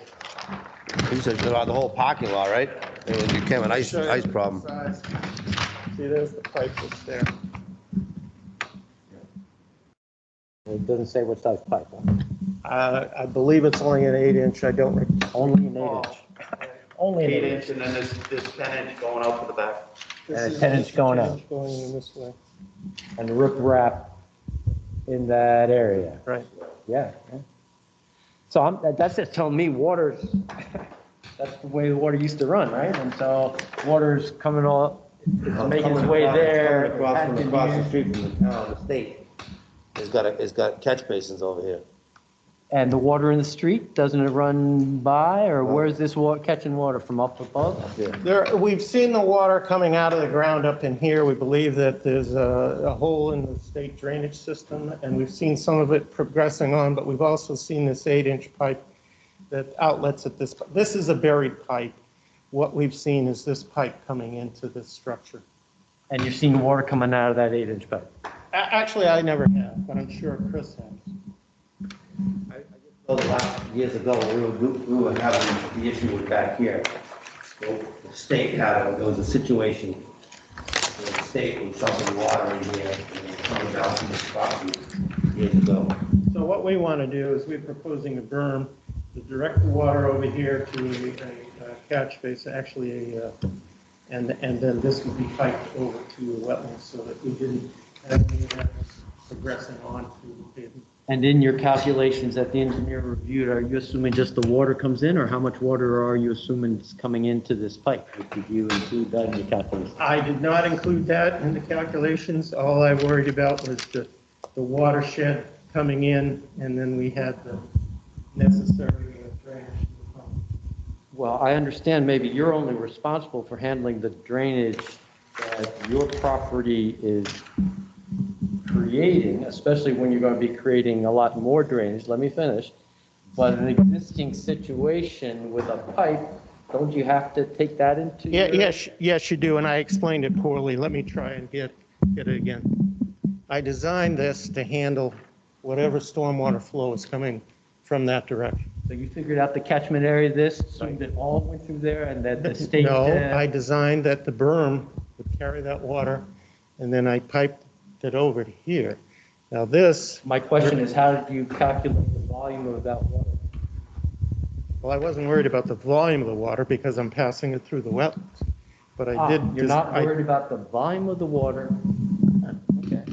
it used to throughout the whole parking lot, right? It became an ice problem. See, there's the pipe that's there. It doesn't say what size pipe. I believe it's only an 8-inch. I don't recall. Only an 8-inch. Only an 8 8-inch. inch, and then this 10 inch going out to the back. And a 10-inch going out. Going in this way. And the rip wrap in that area. Right. Yeah. Yeah. So that's just telling me water's, that's the way the water used to run, right? And so water's coming all, it's making its way there. Across the street from the town, the state. It's got catch basins over here. And the water in the street, doesn't it run by, or where's this water, catching water from up above? We've seen the water coming out of the ground up in here. We believe that there's a hole in the state drainage system, and we've seen some of it progressing on, but we've also seen this 8-inch pipe that outlets at this. This is a buried pipe. What we've seen is this pipe coming into this structure. And you're seeing water coming out of that 8-inch pipe? Actually, I never have, but I'm sure Chris has. Years ago, we were having the issue with back here. So the state had, there was a situation where the state was dumping water in here and it was coming down from this property years ago. So what we want to do is we're proposing a berm to direct the water over here to a catch basin, actually and then this would be piped over to a wetland so that we didn't have any animals progressing on to the pavement. And in your calculations that the engineer reviewed, are you assuming just the water comes in, or how much water are you assuming is coming into this pipe? Did you include that in your calculations? I did not include that in the calculations. All I worried about was the watershed coming in, and then we had the necessary drainage. Well, I understand maybe you're only responsible for handling the drainage that your property is creating, especially when you're going to be creating a lot more drainage. Let me finish. But an existing situation with a pipe, don't you have to take that into? Yes, you do, and I explained it poorly. Let me try and get it again. I designed this to handle whatever stormwater flow is coming from that direction. So you figured out the catchment area of this, assumed it all went through there, and that the state. No, I designed that the berm would carry that water, and then I piped it over to here. Now this. My question is, how did you calculate the volume of that water? Well, I wasn't worried about the volume of the water because I'm passing it through the wetlands. But I did. You're not worried about the volume of the water? Okay.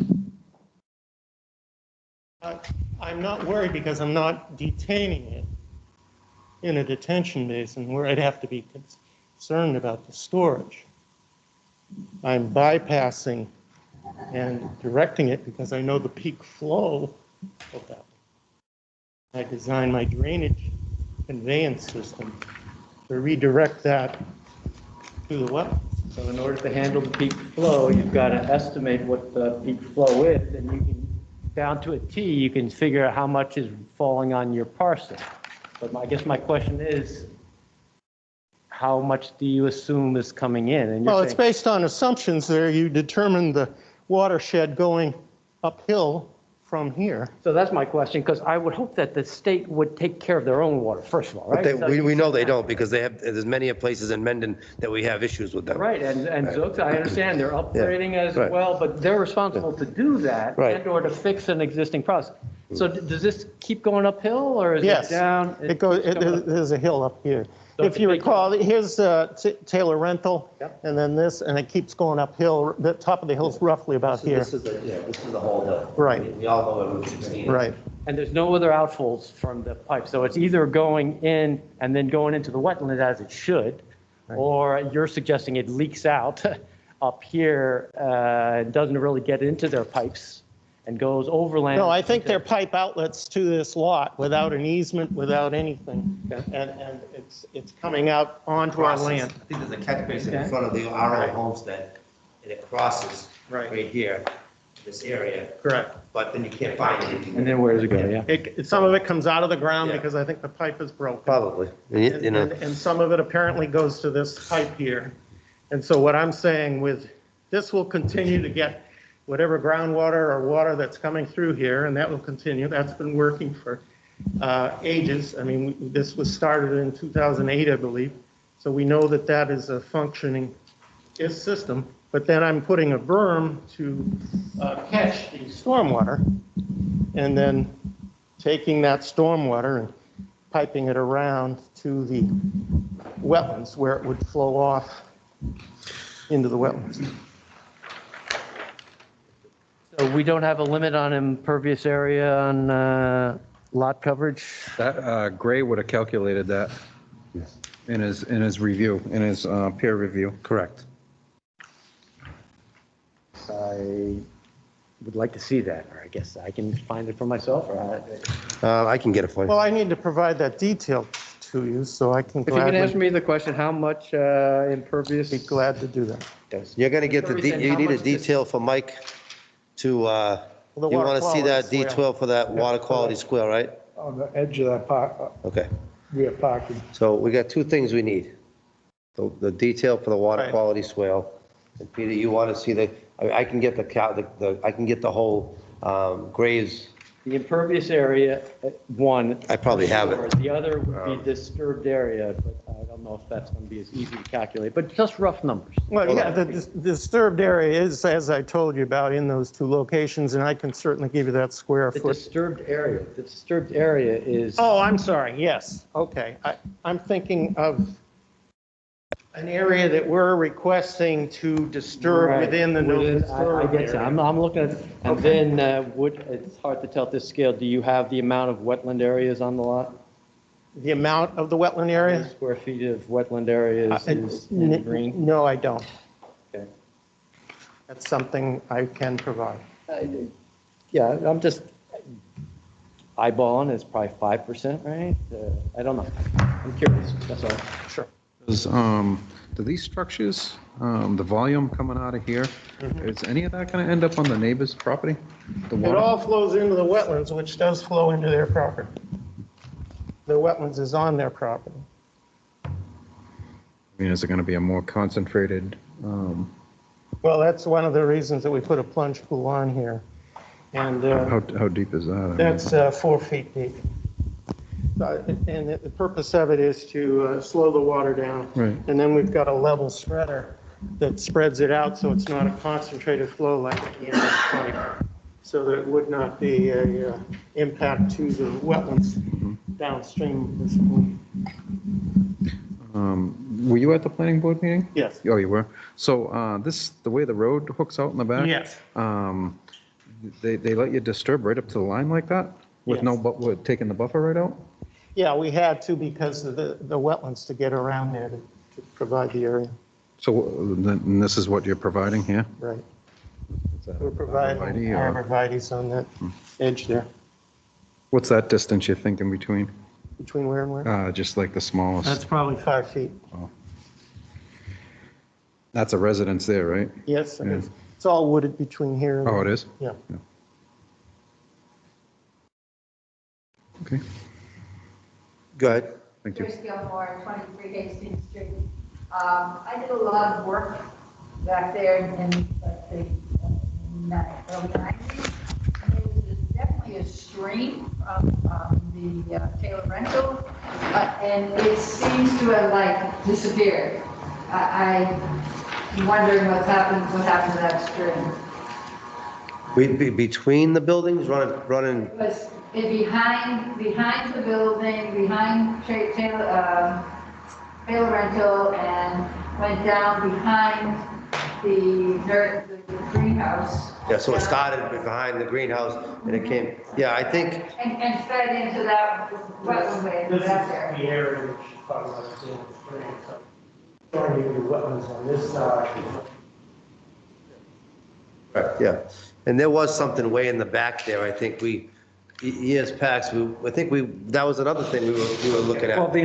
I'm not worried because I'm not detaining it in a detention basin where I'd have to be concerned about the storage. I'm bypassing and directing it because I know the peak flow of that. I designed my drainage conveyance system to redirect that to the wetlands. So in order to handle the peak flow, you've got to estimate what the peak flow is, and you can, down to a T, you can figure out how much is falling on your parcel. But I guess my question is, how much do you assume is coming in? And you're It's based on assumptions there. You determine the watershed going uphill from here. So that's my question, because I would hope that the state would take care of their own water, first of all, right? But we know they don't, because there's many places in Mendon that we have issues with them. Right, and Zooks, I understand they're upgrading as right. well, but they're responsible to do that Right. and or to fix an existing process. So does this keep going uphill, or is it down? It goes. There's a hill up here. So If you recall, here's Taylor Rental, Yep. and then this, and it keeps going uphill. The top of the hill's roughly about here. This is the whole hill. Right. We all know what Route 16 is. Right. And there's no other outfalls from the pipe, so it's either going in and then going into the wetland as it should, or you're suggesting it leaks out up here, and doesn't really get into their pipes and goes overland. No, I think they're pipe outlets to this lot without an easement, without anything. And it's coming out onto our land. I think there's a catch basin in front of our old homestead, and it crosses right here. this area, Correct. but then you can't find anything. And then where does it go? Yeah. Some of it comes out of the ground Yeah. because I think the pipe is broken. Probably. You know, And some of it apparently goes to this pipe here. And so what I'm saying with, this will continue to get whatever groundwater or water that's coming through here, and that will continue. That's been working for ages. I mean, this was started in 2008, I believe. So we know that that is a functioning system. But then I'm putting a berm to catch the stormwater, and then taking that stormwater and piping it around to the wetlands where it would flow off into the wetlands. So we don't have a limit on impervious area on lot coverage? That, Gray would have calculated that in his review, in his peer review. correct. I would like to see that, or I guess I can find it for myself, or I can get it for you. Well, I need to provide that detail to you, so I can if you can answer gladly me the question, how much impervious be glad to do that. does? You're going to get you How need a much does- detail for Mike to, you The water want to see quality that swale. detail for that water quality swale, right? On the edge of that park, Okay. rear parking. So we got two things we need. The detail for the water Right. quality swale. And Peter, you want to see I can get I can get the whole Gray's, The impervious area, one. I probably have it. The other would be disturbed area, but I don't know if that's going to be as easy to calculate, but just rough numbers. Well, yeah, the disturbed area is, as I told you about, in those two locations, and I can certainly give you that square The foot. disturbed area is. Oh, I'm sorry, yes, okay. I'm thinking of an area that we're requesting to disturb Right, within the no I disturb get you. area. I'm looking at, and then it's hard to tell at this scale, do you have the amount of wetland areas on the lot? The amount of the wetland area? Square feet of wetland areas is in green? No, I don't. Okay. That's something I can provide. Yeah, I'm just eyeballing, it's probably 5%, right? I don't know. I'm curious, that's all. Sure. Do these structures, the volume coming out of here, is any of that going to end up on the neighbor's property? The It water? all flows into the wetlands, which does flow into their property. The wetlands is on their property. I mean, is it going to be a more concentrated, Well, that's one of the reasons that we put a plunge pool on here. And how deep is that? I mean, that's 4 feet deep. And the purpose of it is to slow the water down. Right. And then we've got a level spreader that spreads it out so it's not a concentrated flow like at the end of the pipe. So that it would not be a impact to the wetlands downstream of this pool. Were you at the planning board meeting? Yes. Oh, you were? So the way the road hooks out in the back? Yes. They let you disturb right up to the line like that? With no, with taking the buffer right out? Yeah, we had to because of the wetlands to get around there to provide the area. So then this is what you're providing here? Right. Is that We're providing arborvitae or- arborvitae's on that edge there. What's that distance you think in between? Between where and where? Just like the smallest? That's probably 5 feet. That's a residence there, right? Yes, Yeah. it's all wooded between here and. Oh, it is? Yeah. Okay, Go ahead. thank you. Chris Gilmore, 23 Hastings Street. I did a lot of work back there in the early 90s. And there was definitely a stream from the Taylor rental, and it seems to have like disappeared. I'm wondering what happened to that stream. Between the buildings, running, It was behind the building, behind Taylor rental, and went down behind the greenhouse. yeah, so it started behind the greenhouse and it came, yeah, I think, And fed into that wetland way This is back there. the area which you talk about as being the stream, so showing you the wetlands on this side. right, yeah. And there was something way in the back there, I think years past, that was another thing we were looking Well, at. the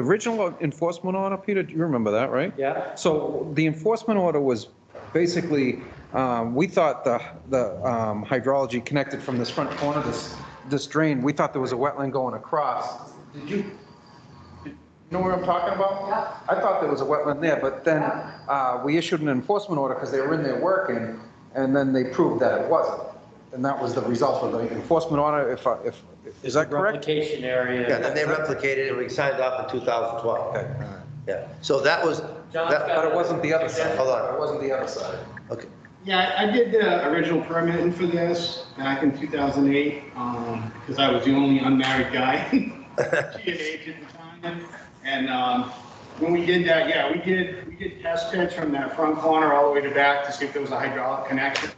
original enforcement order, Peter, do you remember that, right? Yeah. So the enforcement order was basically We thought the hydrology connected from this front corner, this drain, we thought there was a wetland going across. Did you know what I'm talking about? Yeah. I thought there was a wetland there, but then we issued an enforcement order because they were in there working, and then they proved that it wasn't. And that was the result of the enforcement order, is that correct? Replication area. Yeah, then they replicated and we signed off in 2012. Okay, all right. Yeah, so that was, that, But it wasn't the other side. Hold on. It wasn't the other side. okay. Yeah, I did the original permitting for this back in 2008, because I was the only unmarried guy, G&H at the time. And when we did that, yeah, we did test pits from that front corner all the way to back to see if there was a hydraulic connection.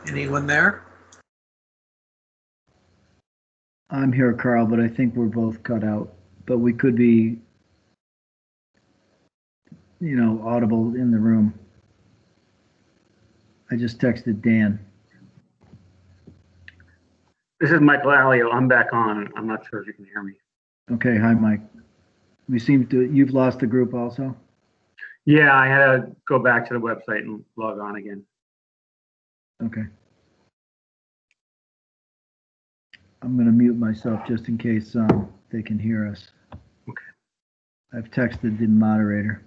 Anyone there? I'm here, Carl, but I think we're both cut out. But we could be, audible in the room. I just texted Dan. This is Michael Alio. I'm back on. I'm not sure if you can hear me. Okay, hi, Mike. You've lost the group also? Yeah, I had to go back to the website and log on again. Okay. I'm going to mute myself just in case they can hear us. Okay. I've texted the moderator.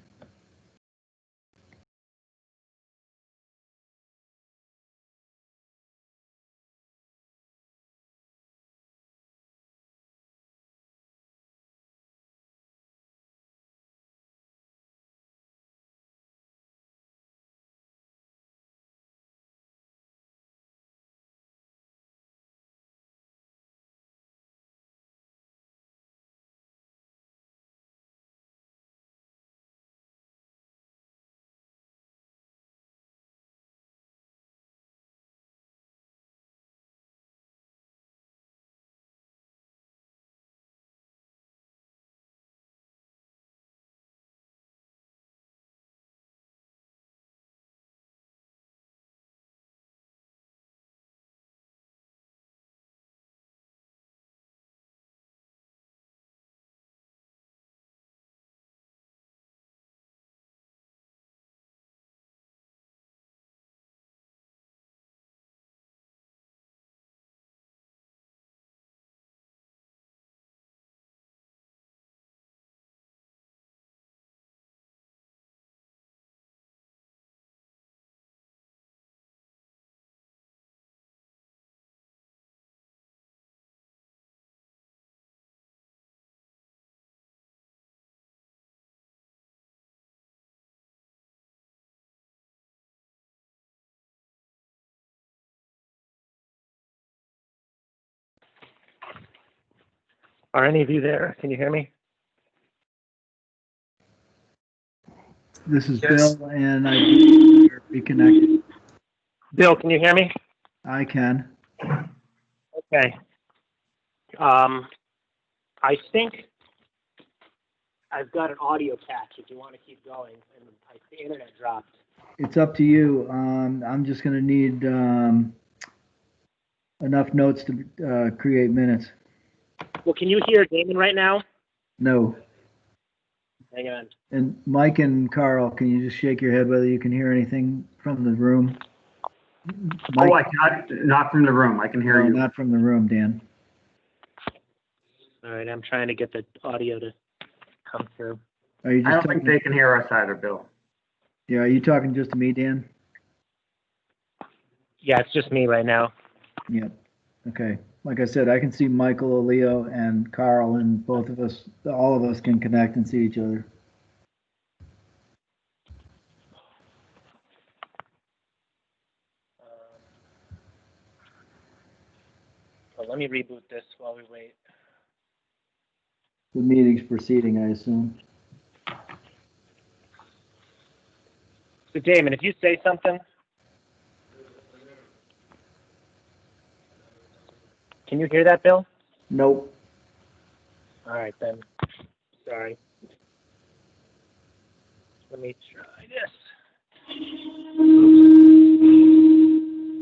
Are any of you there? Can you hear me? This is Yes. Bill, and I we're reconnected. Bill, can you hear me? I can. Okay. I think I've got an audio patch if you want to keep going, and the internet dropped. It's up to you. I'm just gonna need, enough notes to, create minutes. Well, can you hear Damon right now? No. Hang on. And Mike and Carl, can you just shake your head whether you can hear anything from the room? Oh, I cannot, not from the room. I can hear No, you. not from the room, Dan. All right, I'm trying to get the audio to come through. Are you I just don't think talking, they can hear us either, Bill. yeah, are you talking just to me, Dan? Yeah, it's just me right now. Yep. Okay. Like I said, I can see Michael, Leo, and Carl, and both of us, all of us can connect and see each other. So let me reboot this while we wait. The meeting's proceeding, I assume. So Damon, if you say something, can you hear that, Bill? Nope. All right then. Sorry. Let me try this.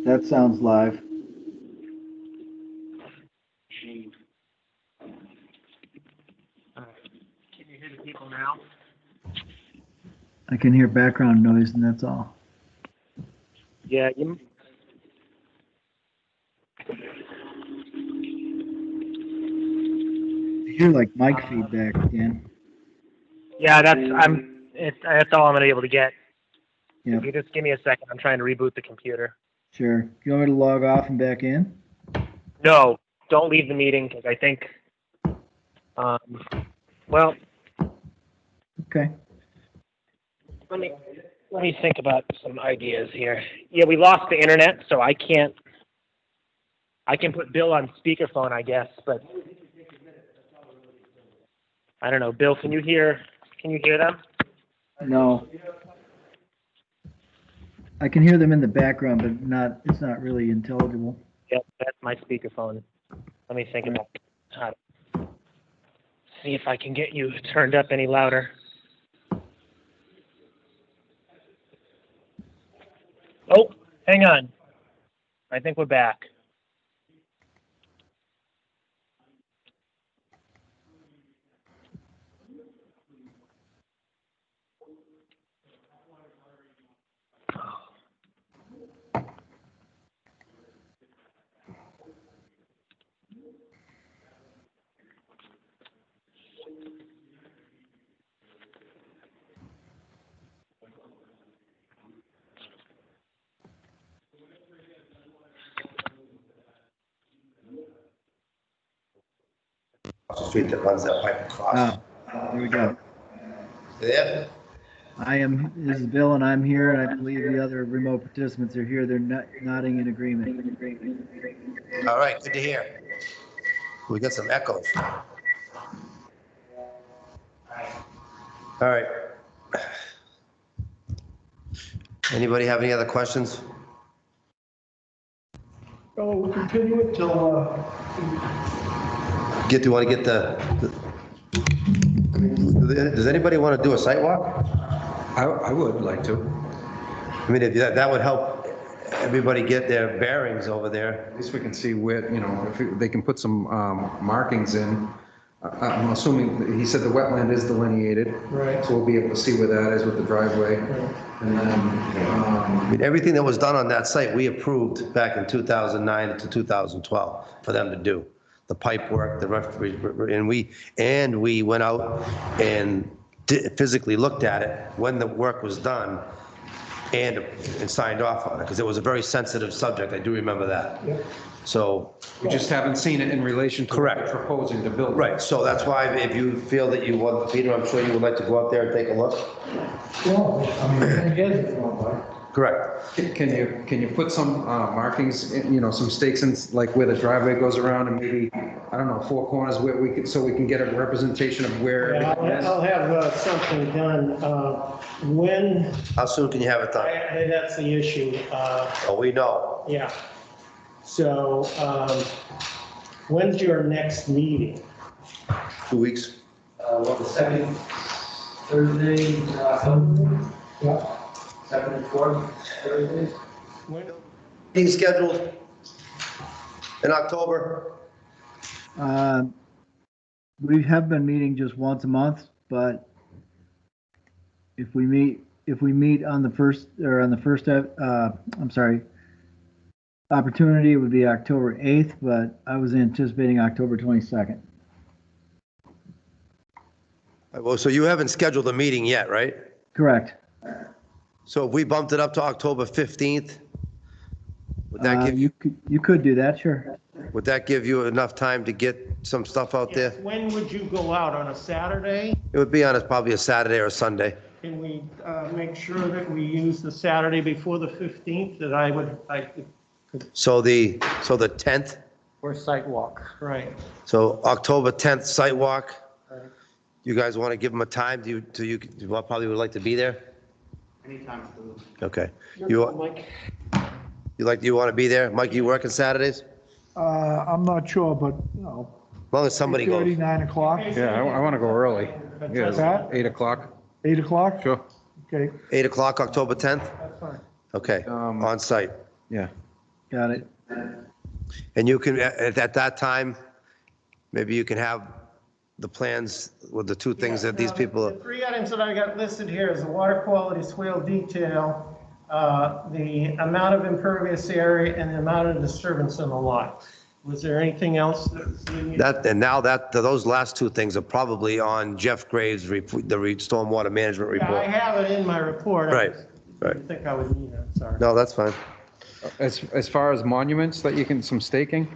That sounds live. All right. Can you hear the people now? I can hear background noise, and that's all. Yeah, you. I hear like mic feedback, Dan. Yeah, that's all I'm gonna be able to get. Yep. If you just give me a second, I'm trying to reboot the computer. Sure. You want me to log off and back in? No, don't leave the meeting because I think. Well, Okay. let me think about some ideas here. Yeah, we lost the internet, so I can't. I can put Bill on speakerphone, I guess, but I don't know. Bill, can you hear? Can you hear them? No. I can hear them in the background, but not, it's not really intelligible. Yep, that's my speakerphone. Let me think about how to see if I can get you turned up any louder. Oh, hang on. I think we're back. The street that runs that pipe across. Here we go. Yeah. This is Bill, and I'm here, and I believe the other remote participants are here. They're nodding in agreement. All right, good to hear. We got some echoes. All right. Anybody have any other questions? So we'll continue it till, Want to get does anybody want to do a site walk? I would like to. I mean, if that would help everybody get their bearings over there. At least we can see where, if they can put some markings in. I'm assuming, he said the wetland is delineated. Right. So we'll be able to see where that is with the driveway. And then, I mean, everything that was done on that site, we approved back in 2009 to 2012 for them to do. The pipe work, and we went out and physically looked at it when the work was done and signed off on it, because it was a very sensitive subject. I do remember that. So, We just haven't seen it in relation to what Correct. we're proposing to build. right, so that's why if you feel that you want, Peter, I'm sure you would like to go up there and take a look. Well, I mean, I guess it's not like. Correct. Can you put some markings, some stakes in, like where the driveway goes around and maybe, I don't know, four corners where we could, so we can get a representation of where Yeah, everything is? I'll have something done. When, How soon can you have it done? that's the issue. Oh, we know. Yeah. So, when's your next meeting? 2 weeks. The second Thursday, Yeah. second and fourth Thursdays. Being scheduled in October. We have been meeting just once a month, but if we meet on the first, opportunity, it would be October 8th, but I was anticipating October 22nd. Well, so you haven't scheduled a meeting yet, right? Correct. So if we bumped it up to October 15th, would that give You could do that, sure. would that give you enough time to get some stuff out there? When would you go out? On a Saturday? It would be on probably a Saturday or a Sunday. Can we make sure that we use the Saturday before the 15th, that I could, So the 10th, or sidewalk? Right. so October 10th site walk. You guys want to give them a time? Do you probably would like to be there? Anytime. Okay. Mike? You want to be there? Mike, you working Saturdays? I'm not sure, but, As long as somebody goes. 9 o'clock, Yeah, I want to go early. Yeah, that? 8 o'clock. 8 o'clock? Sure. Okay. 8 o'clock, October 10th? That's fine. Okay, on site. Yeah. Got it. And you can, at that time, maybe you can have the plans with the two things that these people, The three items that I got listed here is the water quality swale detail, the amount of impervious area, and the amount of disturbance in the lot. Was there anything else that you needed? those last two things are probably on Jeff Graves' stormwater management Yeah, I report. have it in my report. Right, I right. didn't think I would need it, sorry. No, that's fine. As far as monuments that you can, some staking,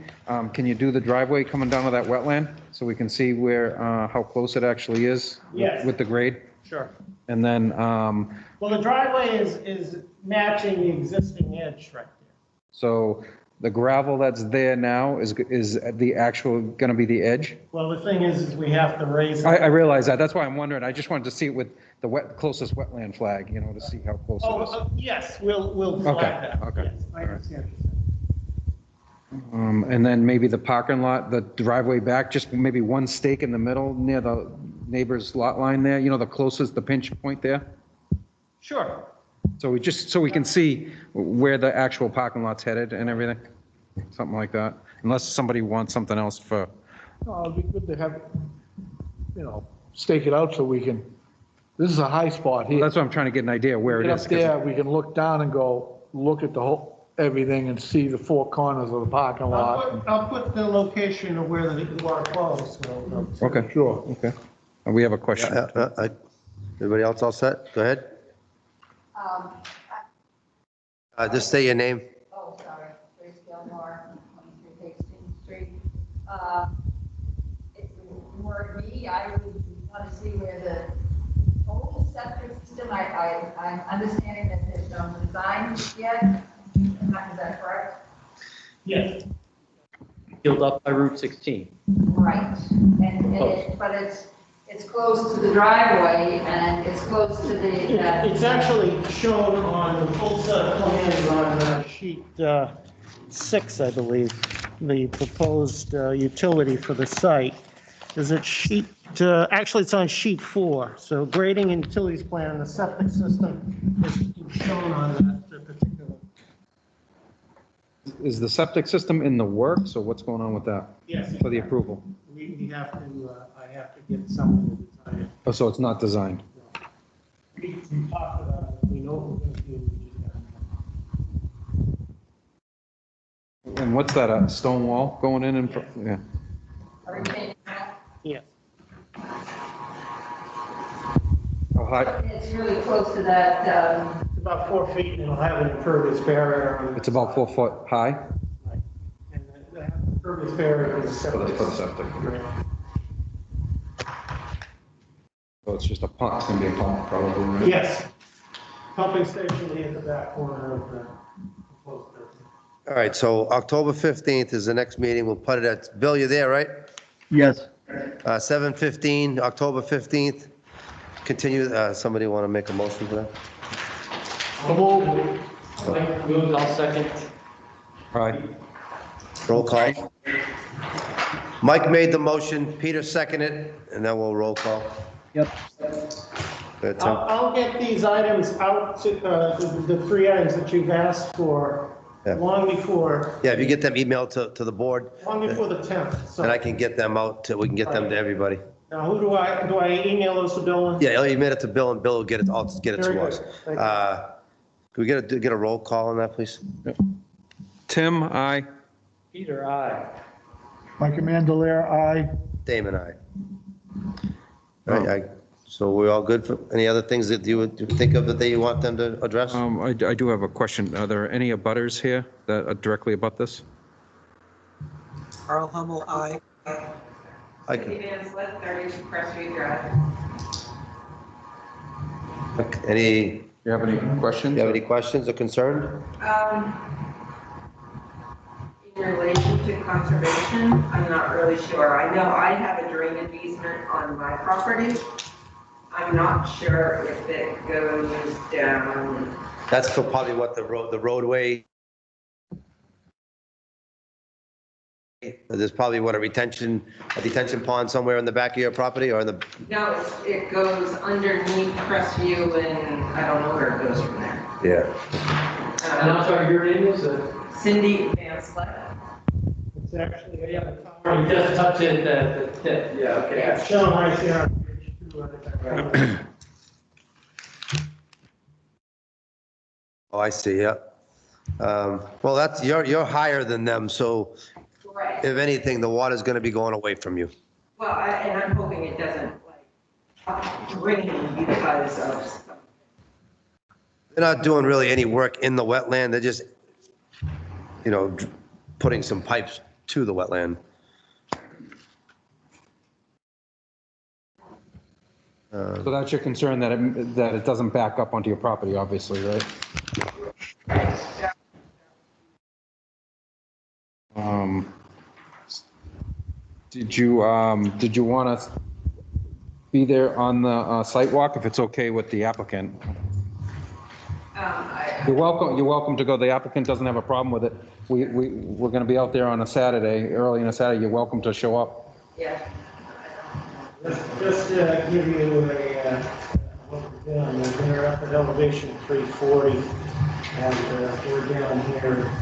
can you do the driveway coming down to that wetland? So we can see where, how close it actually is? Yes. With the grade? Sure. And then, Well, the driveway is matching the existing edge right there. so the gravel that's there now is the actual, gonna be the edge? Well, the thing is we have to raise it. I realize that, that's why I'm wondering, I just wanted to see it with the closest wetland flag, to see how close it is. Yes, we'll flag Okay, that. okay, Yes, I all right. understand. And then maybe the parking lot, the driveway back, just maybe one stake in the middle near the neighbor's lot line there, the closest, the pinch point there? Sure. So we can see where the actual parking lot's headed and everything, something like that, unless somebody wants something else for, No, it'd be good to have, stake it out so we can, this is a high spot here. that's what I'm trying to get an idea where it Get is. up 'cause- there, we can look down and go, look at the whole, everything and see the four corners of the parking lot. I'll put the location of where the water flows. So, Okay, Sure. okay. And we have a question. Everybody else all set? Go ahead. Just say your name. Oh, sorry, Grace Gilmore, 23 Hastings Street. If it were me, I would want to see where the old septic system, I'm understanding that there's no design yet. Is that correct? Yes. Filled up by Route 16. Right, but it's close to the driveway and it's close to the. It's actually shown on the full set of plans on sheet 6, I believe, the proposed utility for the site. Is it sheet, actually it's on sheet 4. So grading and utilities plan and the septic system is shown on that particular. Is the septic system in the works, or what's going on with that? Yes. For the approval? We have to, I have to get someone to design it. Oh, so it's not designed? We talked about it, we know what we're going to do. We just And what's that, a stone wall going in and, yeah? Are we taking that? Yeah. How high? It's really close to that, It's about 4 feet and it'll have an impervious barrier. It's about 4 foot high? And Impervious area is For the septic. So it's just a pump, it's gonna be a pump probably, right? Yes. Pumping station in the back corner of the proposed building. All right, so October 15th is the next meeting. We'll put it at, Bill, you there, right? Yes. 7:15, October 15th. Continue, somebody want to make a motion for that? I'll second. All right. Roll call. Mike made the motion, Peter seconded, and then we'll roll call. Yep. Go ahead, Tim. I'll get these items out to, the three items that you've asked for, Yeah. long before, Yeah, if you get them emailed to the board, long before the 10th. and I So can get them out, we can get them to everybody. now who do I email those to Bill? Yeah, you made it to Bill, and Bill will get it, I'll get it Very to good. us. Thank you. Can we get a roll call on that, please? Tim, aye. Peter, aye. Mike Mandelare, aye. Damon, aye. All right, so we're all good for, any other things that you would think of that you want them to address? I do have a question. Are there any abutters here that are directly abut this? Carl Hummel, aye. I can- Van Slyck, 32 Crestview Drive. Any, You have any questions? you have any questions or concern? In relation to conservation, I'm not really sure. I know I have a drainage easement on my property. I'm not sure if it goes down. That's for probably what the roadway. There's probably what, a detention pond somewhere in the back of your property or in the, No, it goes underneath Crestview and I don't know where it goes from there. yeah. And I'm sorry, your name is? Cindy Van Slyck. It's actually, You just touch it at the tip, yeah, okay. it's shown right here on page 2. Oh, I see, yeah. Well, that's, you're higher than them, so Right. if anything, the water's gonna be going away from you. Well, and I'm hoping it doesn't like drain because of. They're not doing really any work in the wetland, they're just, putting some pipes to the wetland. So that's your concern, that it doesn't back up onto your property, obviously, right? Did you want to be there on the site walk if it's okay with the applicant? You're welcome to go. The applicant doesn't have a problem with it. We're going to be out there on a Saturday, early on a Saturday. You're welcome to show up. Yeah. Just to give you a, what we're doing, we're up at elevation 340, and we're down here at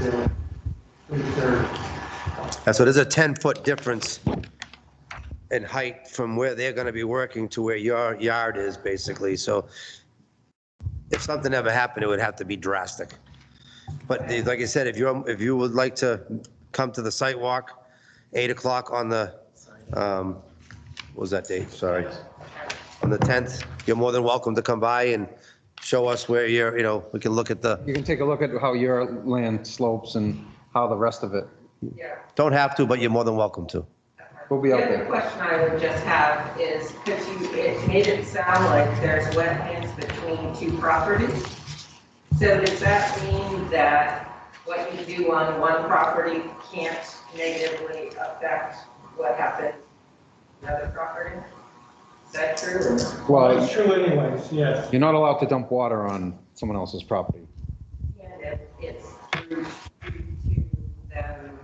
330. So there's a 10-foot difference in height from where they're gonna be working to where your yard is, basically, so if something ever happened, it would have to be drastic. But like I said, if you would like to come to the site walk, 8 o'clock on the, what was that date? Sorry. On the 10th, you're more than welcome to come by and show us where we can look at the, You can take a look at how your land slopes and how the rest of it. Yeah. don't have to, but you're more than welcome to. We'll be The out other there. question I would just have is, because it made it sound like there's wetlands between two properties. So does that mean that what you do on one property can't negatively affect what happens on another property? Is that true or not? Well, It's true anyways, yes. you're not allowed to dump water on someone else's property. And if it's through to them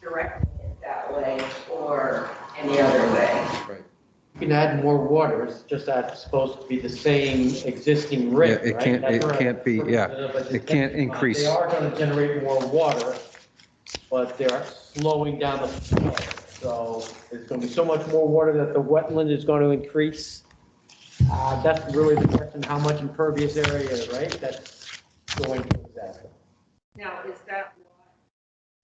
directing it that way or any other way. You can add more water, it's just that it's supposed to be the same existing Yeah, rate, it right? can't, That's it right. can't be, yeah. But It can't increase. They are gonna generate more water, but they're slowing down the flow. So there's gonna be so much more water that the wetland is gonna increase. That's really the question, how much impervious area, right? That's going to that. Now, is that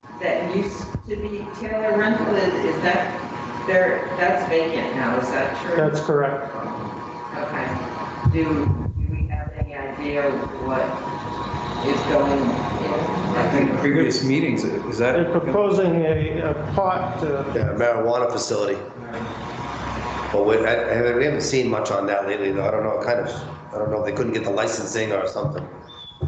lot that used to be Taylor Rental, is that there, that's vacant now, is that true? That's correct. Okay. Do we have any idea what is going, I think previous meetings, is that? They're proposing a pot, Yeah, marijuana facility. But we haven't seen much on that lately, though. I don't know, I don't know if they couldn't get the licensing or something.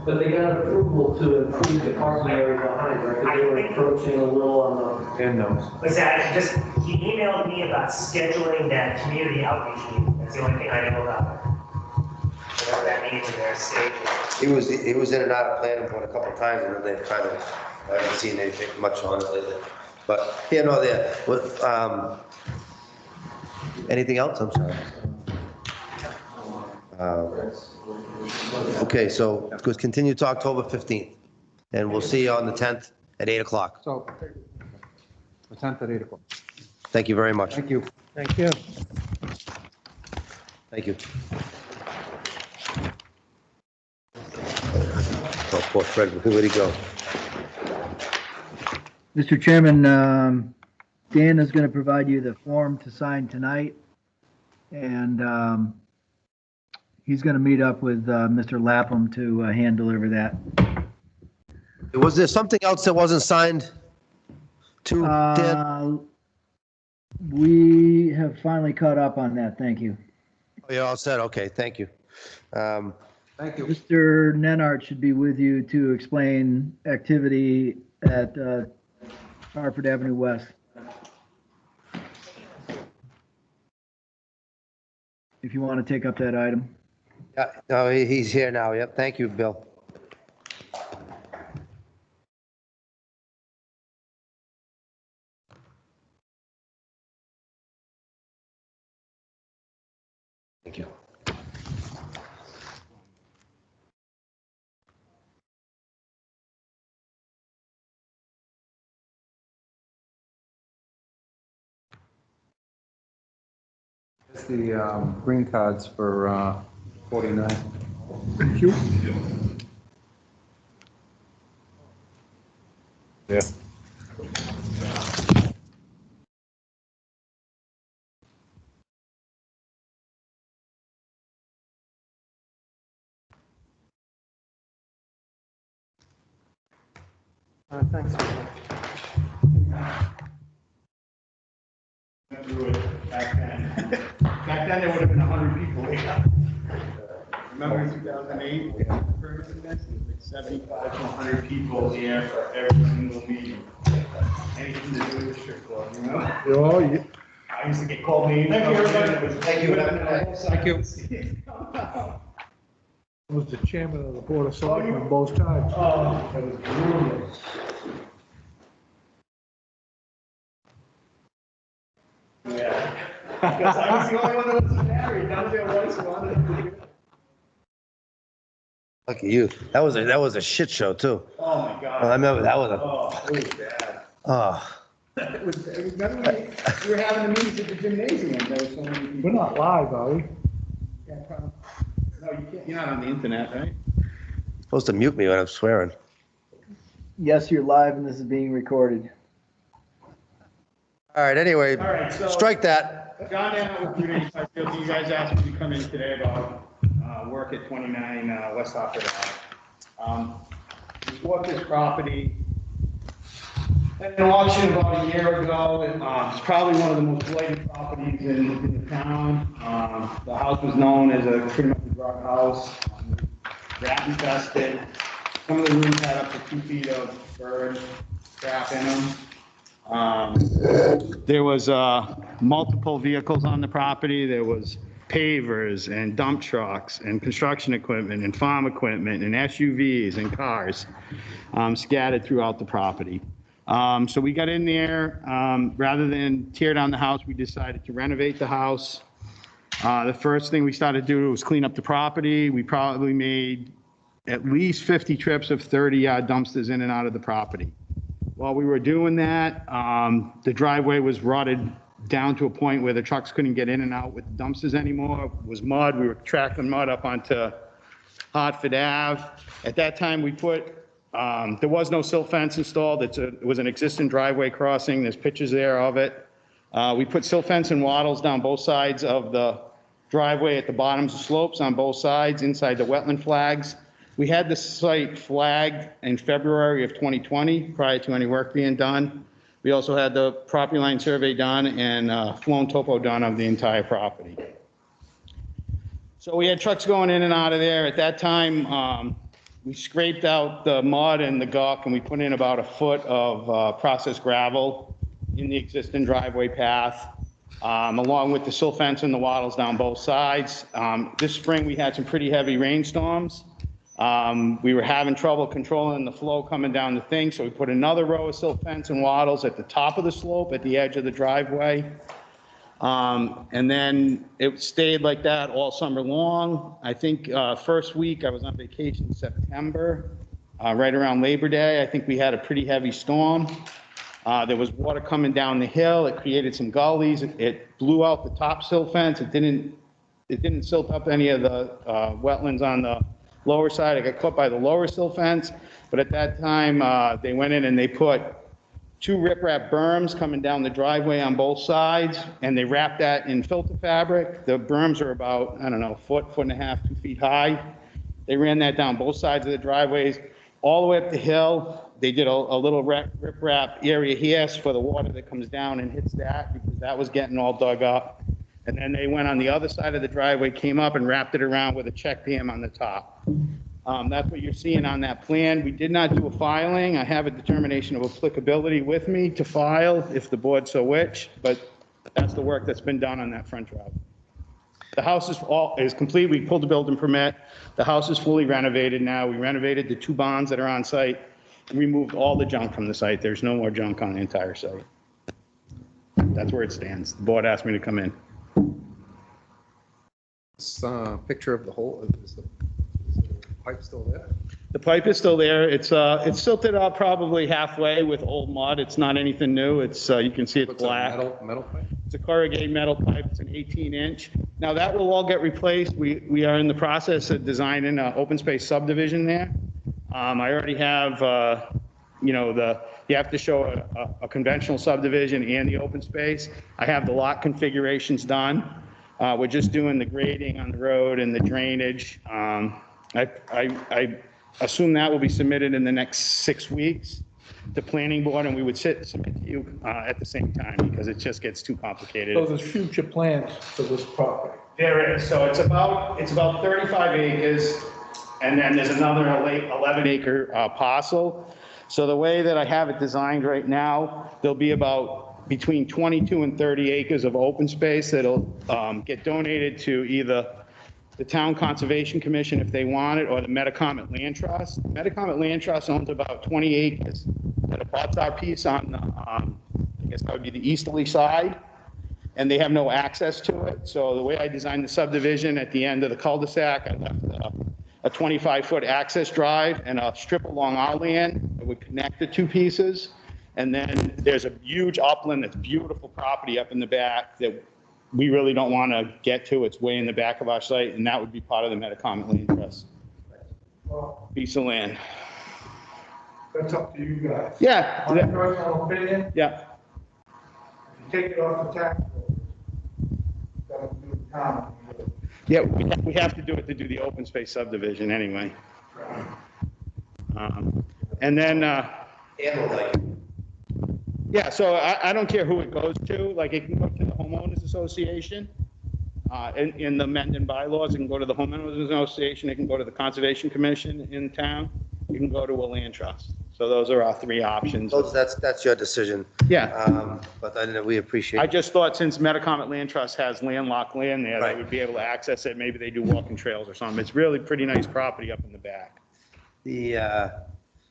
But they got approval to improve the parking area behind, right? Because they were encroaching a little on the. And those. Was that just, he emailed me about scheduling that community outreach meeting. That's the only thing I know about. Whatever that means in their state. He was in and out of planning board a couple of times, and then they've kind of, I haven't seen anything much on it lately. But, yeah, no, anything else? I'm sorry. Okay, so let's continue to October 15th, and we'll see you on the 10th at 8 o'clock. So, the 10th at 8 o'clock. Thank you very much. Thank you. thank you. Thank you. Oh, poor Fred, where'd he go? Mr. Chairman, Dan is going to provide you the form to sign tonight, and he's going to meet up with Mr. Lapham to hand deliver that. Was there something else that wasn't signed to Dan? We have finally caught up on that, thank you. Oh, you're all set, okay, thank you. Thank you. Mr. Nenart should be with you to explain activity at Hartford Avenue West. If you want to take up that item. Yeah, no, he's here now, yep, thank you, Bill. Thank you. It's the green cards for 49. Thank you. Yeah. Thanks. Do it back then. Back then, there would have been 100 people there. Remember in 2008, we had the permit in this, it was like 75 to 100 people here for every single meeting. Anything to do with the strip club, you know? Oh, yeah. I used to get called names. Thank you, everybody. Thank you. Thank you. I was the chairman of the Board of Selectmen both times. Oh, that was brutal. Yeah. Because I was the only one that was married, none of their wives wanted to do it. Look at you, that was a shit show, too. Oh, my God. I remember that was Oh, it was bad. oh. Remember when we were having the meetings at the gymnasium, there was so many people. We're not live, are we? No, you can't, you're not on the internet, right? Supposed to mute me when I'm swearing. Yes, you're live and this is being recorded. All right, anyway, All right, so. strike that. John and I were doing, you guys asked me to come in today about work at 29 West Hartford Ave. We bought this property at an auction about a year ago. It's probably one of the most blighted properties in the town. The house was known as a pretty much a drug house, rat infested. Some of the rooms had up to 2 feet of bird crap in them. There was multiple vehicles on the property. There was pavers and dump trucks and construction equipment and farm equipment and SUVs and cars scattered throughout the property. So we got in there, rather than tear down the house, we decided to renovate the house. The first thing we started to do was clean up the property. We probably made at least 50 trips of 30-yard dumpsters in and out of the property. While we were doing that, the driveway was rotted down to a point where the trucks couldn't get in and out with the dumpsters anymore. It was mud. We were tracking mud up onto Hartford Ave. At that time, we put, there was no silt fence installed. It was an existing driveway crossing. There's pictures there of it. We put silt fence and wattles down both sides of the driveway at the bottoms of slopes on both sides inside the wetland flags. We had the site flagged in February of 2020, prior to any work being done. We also had the property line survey done and flown topo done of the entire property. So we had trucks going in and out of there. At that time, we scraped out the mud and the gawk, and we put in about a foot of processed gravel in the existing driveway path, along with the silt fence and the wattles down both sides. This spring, we had some pretty heavy rainstorms. We were having trouble controlling the flow coming down the thing, so we put another row of silt fence and wattles at the top of the slope, at the edge of the driveway. And then it stayed like that all summer long. I think first week I was on vacation in September, right around Labor Day. I think we had a pretty heavy storm. There was water coming down the hill. It created some gullies. It blew out the top silt fence. It didn't silt up any of the wetlands on the lower side. It got caught by the lower silt fence. But at that time, they went in and they put 2 riprap berms coming down the driveway on both sides, and they wrapped that in filter fabric. The berms are about, I don't know, foot and a half, 2 feet high. They ran that down both sides of the driveways, all the way up the hill. They did a little riprap area here for the water that comes down and hits that, because that was getting all dug up. And then they went on the other side of the driveway, came up and wrapped it around with a check dam on the top. That's what you're seeing on that plan. We did not do a filing. I have a determination of applicability with me to file if the board so wish, but that's the work that's been done on that front driveway. The house is complete. We pulled the building permit. The house is fully renovated now. We renovated the 2 barns that are on site and removed all the junk from the site. There's no more junk on the entire site. That's where it stands. The board asked me to come in. This picture of the hole, is the pipe still there? The pipe is still there. It's silted up probably halfway with old mud. It's not anything new. It's, you can see it's What's that, black. metal pipe? It's a corrugated metal pipe. It's an 18-inch. Now, that will all get replaced. We are in the process of designing an open space subdivision there. I already have, you have to show a conventional subdivision and the open space. I have the lot configurations done. We're just doing the grading on the road and the drainage. I assume that will be submitted in the next 6 weeks to planning board, and we would submit to you at the same time, because it just gets too complicated. So there's future plans for this property. There is. So it's about 35 acres, and then there's another 11-acre parcel. So the way that I have it designed right now, there'll be about between 22 and 30 acres of open space that'll get donated to either the Town Conservation Commission if they want it, or the Metacomet Land Trust. Metacomet Land Trust owns about 20 acres that abuts our piece on the, I guess that would be the easterly side, and they have no access to it. So the way I designed the subdivision, at the end of the cul-de-sac, I left a 25-foot access drive and a strip along our land that would connect the 2 pieces. And then there's a huge upland, that's beautiful property up in the back that we really don't want to get to. It's way in the back of our site, and that would be part of the Metacomet Land Trust. Piece of land. That's up to you guys. Yeah. My personal opinion, Yeah. if you take it off the tax roll, that'll do the town. Yeah, we have to do it to do the open space subdivision anyway. And then, yeah, so I don't care who it goes to. Like, it can go to the homeowners association. In the Mendon bylaws, it can go to the homeowners association. It can go to the conservation commission in town. You can go to a land trust. So those are our 3 options. That's your decision. Yeah. But we appreciate. I just thought, since Metacomet Land Trust has landlocked land there, they would be able to access it. Maybe they do walking trails or something. It's really pretty nice property up in the back.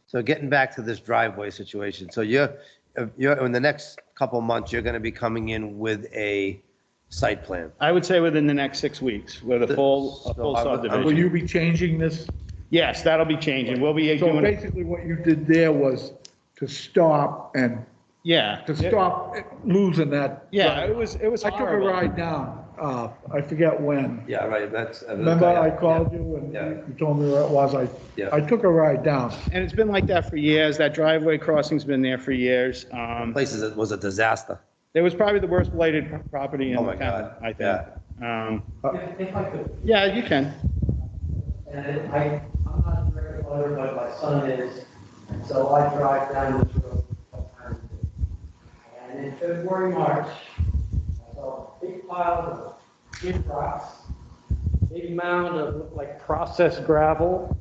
So getting back to this driveway situation, so you're in the next couple of months, you're going to be coming in with a site plan. I would say within the next 6 weeks, with a full subdivision. Will you be changing this? Yes, that'll be changing. We'll be So doing. basically what you did there was to stop and Yeah. to stop losing that. Yeah, it was I took a horrible. ride down, I forget when. Yeah, right, Remember I called you and you told me where it was? I took a ride down. And it's been like that for years. That driveway crossing's been there for years. Places was a disaster. It was probably the worst blighted property in Oh the my town, God. I think. Uh, If I could, Yeah, you can. I I'm not a direct butter, but my son is, and so I drive down this road sometimes. And in February, March, I saw a big pile of big rocks, big mound of looked like processed gravel,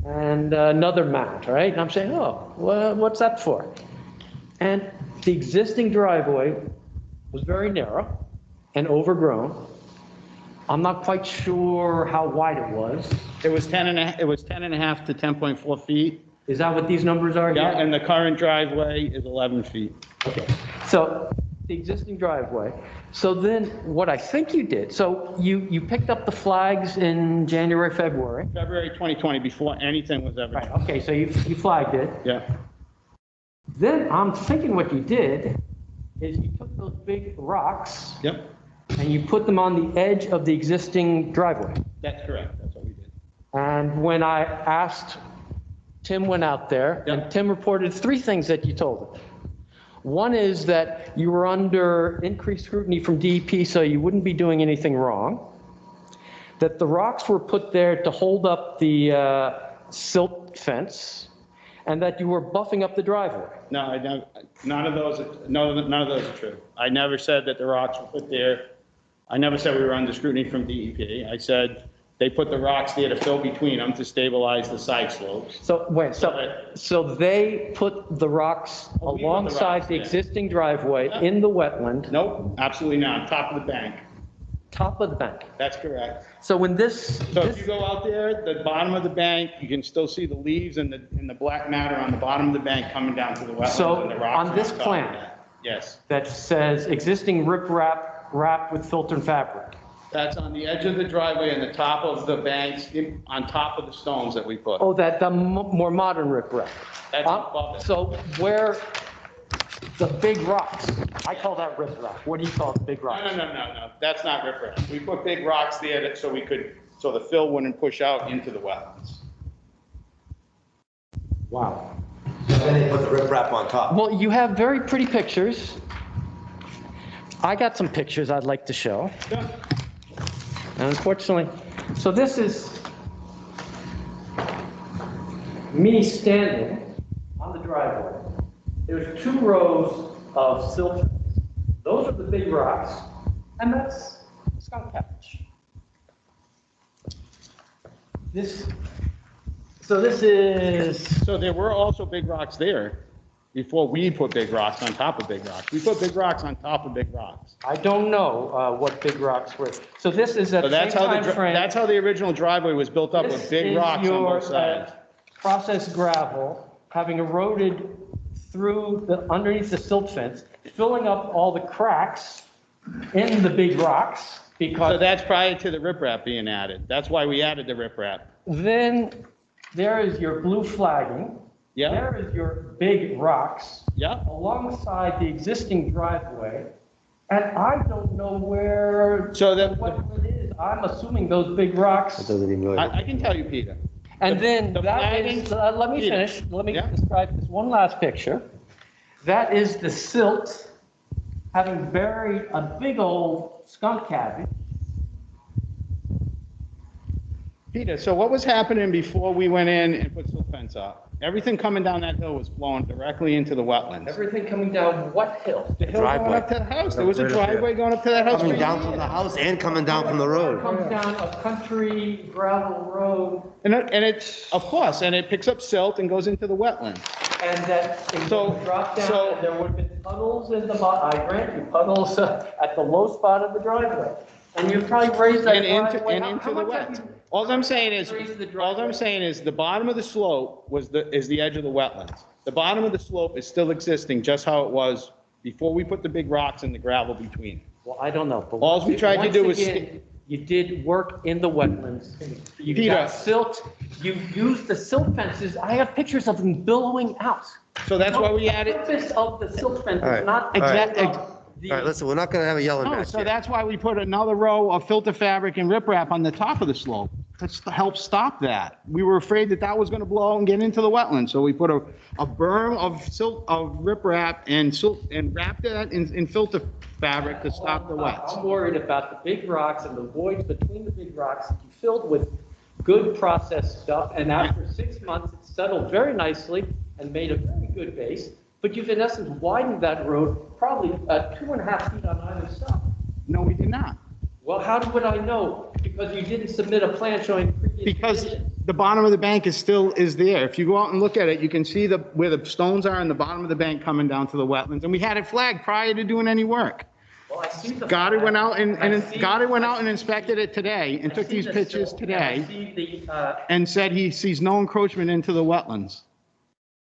and another mound, right? And I'm saying, oh, what's that for? And the existing driveway was very narrow and overgrown. I'm not quite sure how wide it was. It was 10 and a half to 10.4 feet. Is that what these numbers are? Yeah, and the current driveway is 11 feet. Okay. So the existing driveway. So then what I think you did, so you picked up the flags in January, February. February 2020, before anything was ever. Right, okay, so you flagged it. Yeah. Then I'm thinking what you did is you took those big rocks. Yep. And you put them on the edge of the existing driveway. That's correct. That's what we did. And when I asked, Tim went out there, and Tim reported three things that you told him. One is that you were under increased scrutiny from DEP, so you wouldn't be doing anything wrong. That the rocks were put there to hold up the silt fence, and that you were buffing up the driveway. No, none of those are true. I never said that the rocks were put there. I never said we were under scrutiny from DEP. I said they put the rocks there to fill between them to stabilize the side slopes. So wait, so they put the rocks alongside the existing driveway in the wetland? Nope, absolutely not. Top of the bank. Top of the bank. That's correct. So when this. So if you go out there, the bottom of the bank, you can still see the leaves and the black matter on the bottom of the bank coming down to the wetlands and the rocks. So on this top of plan. that. Yes. That says existing riprap wrapped with filtered fabric. That's on the edge of the driveway and the top of the banks, on top of the stones that we put. Oh, the more modern riprap. That's above it. So where the big rocks, I call that riprap. What do you call the big rocks? No. That's not riprap. We put big rocks there so the fill wouldn't push out into the wetlands. Wow. Then they put the riprap on top. Well, you have very pretty pictures. I got some pictures I'd like to show. Yeah. And unfortunately, so this is me standing on the driveway. There's 2 rows of silt. Those are the big rocks, and that's skunk cabbage. So there were also big rocks there before we put big rocks on top of big rocks. We put big rocks on top of big rocks. I don't know what big rocks were. So this is at So the same time frame. that's how the original driveway was built up, with big rocks on both sides. Processed gravel, having eroded through underneath the silt fence, filling up all the cracks in the big rocks because. So that's prior to the riprap being added. That's why we added the riprap. Then there is your blue flagging. Yeah. There is your big rocks. Yeah. Alongside the existing driveway. And I don't know where what it is. I'm assuming those big rocks. I can tell you, Peter. And then that is, let me finish. Let me describe this one last picture. That is the silt having buried a big old skunk cabbage. Peter, so what was happening before we went in and put silt fence up? Everything coming down that hill was flowing directly into the wetlands. Everything coming down what hill? The hill going up to the house. There was a driveway going up to that house. Coming down from the house and coming down from the road. Comes down a country gravel road. And it's, of course, and it picks up silt and goes into the wetlands. And that thing dropped down, and there would have been puddles in the bottom. I grant you, puddles at the low spot of the driveway. And you probably raised that driveway. And into the wet. All I'm saying is the bottom of the slope is the edge of the wetlands. The bottom of the slope is still existing, just how it was before we put the big rocks and the gravel between. Well, I don't know. But all we tried to do was. You did work in the wetlands. You Peter. got silt. You used the silt fences. I have pictures of them billowing out. So that's why we added. The purpose of the silt fence All right. is not All right. exactly. All right, listen, we're not going to have a yelling No, match so here. that's why we put another row of filter fabric and riprap on the top of the slope. To help stop that. We were afraid that was going to blow and get into the wetlands, so we put a berm of riprap and wrapped it in filter fabric to stop the wets. I'm worried about the big rocks and the voids between the big rocks that you filled with good process stuff, and after 6 months, it settled very nicely and made a very good base, but you've in essence widened that road probably 2.5 feet on either side. No, we did not. Well, how would I know? Because you didn't submit a plan showing previous Because conditions. the bottom of the bank is there. If you go out and look at it, you can see where the stones are in the bottom of the bank coming down to the wetlands, and we had it flagged prior to doing any work. Well, I see the. Goddard went out and I see- Goddard went out and inspected it today and I took see these the pictures silt, and I today see the, and said he sees no encroachment into the wetlands.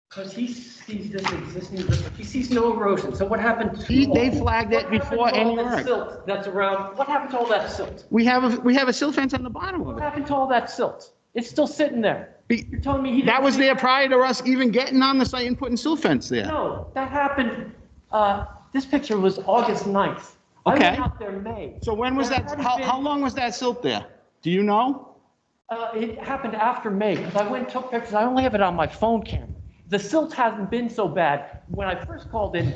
because he sees this existing, he sees no erosion, so what happened to? They flagged it what happened before to all any that work. silt That's around, what happened to all that silt? We have a silt fence on the bottom of What it. happened to all that silt? It's still sitting there. You're telling me he didn't? That was see- there prior to us even getting on the site and putting silt fence there. No, that happened, this picture was August 9th. I Okay. went out there May. So when was There that, hadn't how been- long was that silt there? Do you know? It happened after May, because I went and took pictures, I only have it on my phone camera. The silt hasn't been so bad. When I first called in,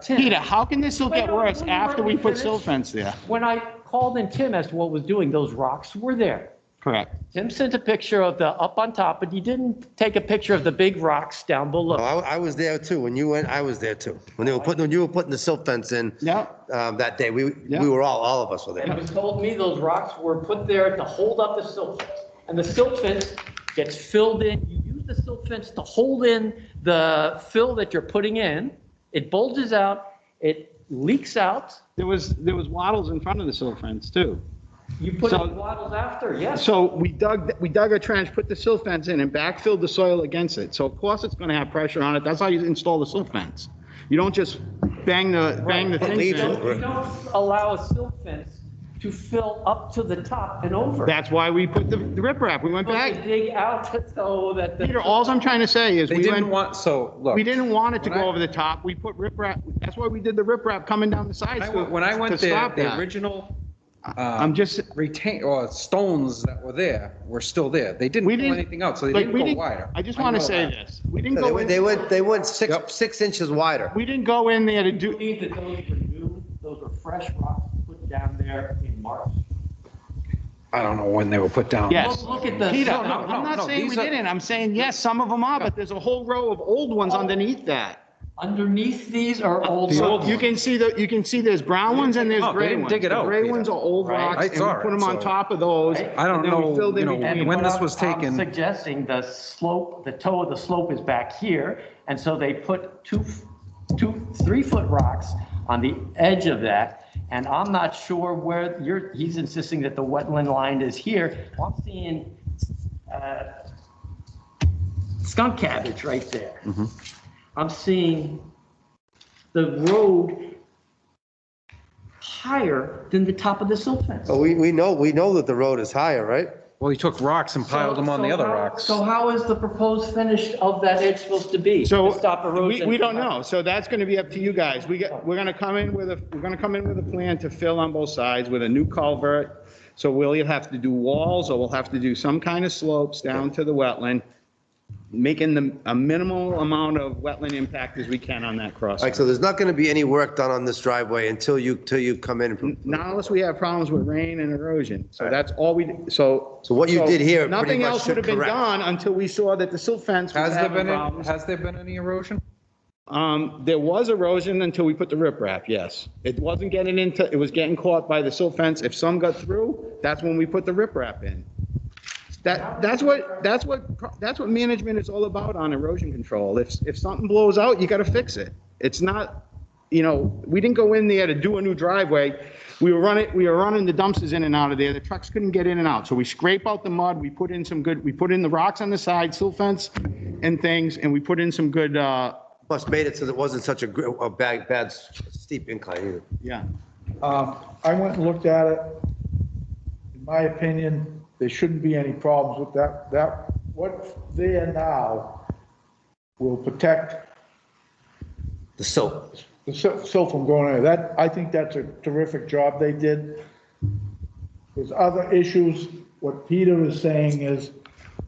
Tim. Peter, how can this silt Wait, get no, worse will you after let we me put finish? silt fence there? When I called in Tim as to what was doing, those rocks were there. Correct. Tim sent a picture of the up on top, but he didn't take a picture of the big rocks down below. I was there too. When you went, I was there too. When you were putting the silt fence in. Yeah. That day, we Yeah. were all of us were And it there. was told me those rocks were put there to hold up the silt fence. And the silt fence gets filled in. You use the silt fence to hold in the fill that you're putting in. It bulges out, it leaks out. There was wattles in front of the silt fence too. You put So- in wattles after, yes. So we dug a trench, put the silt fence in and backfilled the soil against it. So of course it's gonna have pressure on it. That's how you install the silt fence. You don't just bang the thing leaves in. it. You don't allow a silt fence to fill up to the top and over. That's why we put the riprap. We went Supposed back. to dig out so that the. Peter, all I'm trying to say is They we didn't went, want, so, look. we didn't want it to when go I- over the top. We put riprap, that's why we did the riprap coming down the sides to When I went to there, stop the that. original, I'm just, retain, or stones that were there were still there. They didn't We pull didn't- anything out, so they like, didn't we go didn't, wider. I just want to know say that. this. We didn't go in, They went 6 inches wider. we didn't go in there to Do you do, believe that those were new, those were fresh rocks put down there in March? I don't know when they were put down. yes. Look at the. Peter, No, I'm not no, saying we these are- didn't. I'm saying, yes, some of them are, but there's a whole row of old ones underneath that. Underneath these are old So rocks. you can see there's brown ones and there's Oh, they gray didn't ones. dig it The out, gray Peter. ones are old Right. rocks I and we saw put it, them on so- top of those. I don't and then we know, filled in you know, between. when But this was I'm taken. suggesting the slope, the toe of the slope is back here, and so they put 3-foot rocks on the edge of that, and I'm not sure where he's insisting that the wetland line is here. Well, I'm seeing, skunk cabbage right there. I'm seeing the road higher than the top of the silt fence. Oh, we know that the road is higher, right? Well, he took rocks and piled them on the other rocks. So how is the proposed finish of that edge supposed to be? So To stop erosion? we don't know. So that's going to be up to you guys. We're going to come in with a plan to fill on both sides with a new culvert. So we'll either have to do walls or we'll have to do some kind of slopes down to the wetland, making a minimal amount of wetland impact as we can on that All right, crossing. so there's not going to be any work done on this driveway until you come in. Not unless we have problems with rain and erosion. So that's all so. So what you did here pretty Nothing much else would should have been correct. done until we saw that the silt fence was having problems. Has there been any erosion? There was erosion until we put the riprap, yes. It was getting caught by the silt fence. If some got through, that's when we put the riprap in. That's what management is all about on erosion control. If something blows out, you gotta fix it. It's not, we didn't go in there to do a new driveway. We were running the dumpsters in and out of there. The trucks couldn't get in and out. So we scrape out the mud, we put in the rocks on the side, silt fence and things, and we put in some good, Plus made it so that it wasn't such a bad steep incline either. yeah. I went and looked at it. In my opinion, there shouldn't be any problems with that. What's there now will protect The silt. the silt from going in. I think that's a terrific job they did. There's other issues. What Peter is saying is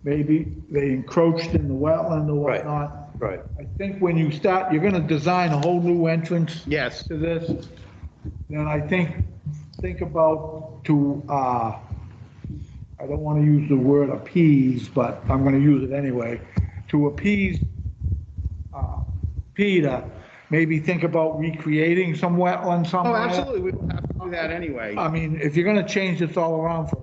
maybe they encroached in the wetland or Right. whatnot. Right. I think when you start, you're gonna design a whole new entrance Yes. to this. Then I think about I don't want to use the word appease, but I'm going to use it anyway, to appease Peter, maybe think about recreating some wetland somewhere. Oh, absolutely, we will have to do that anyway. I mean, if you're going to change this all around for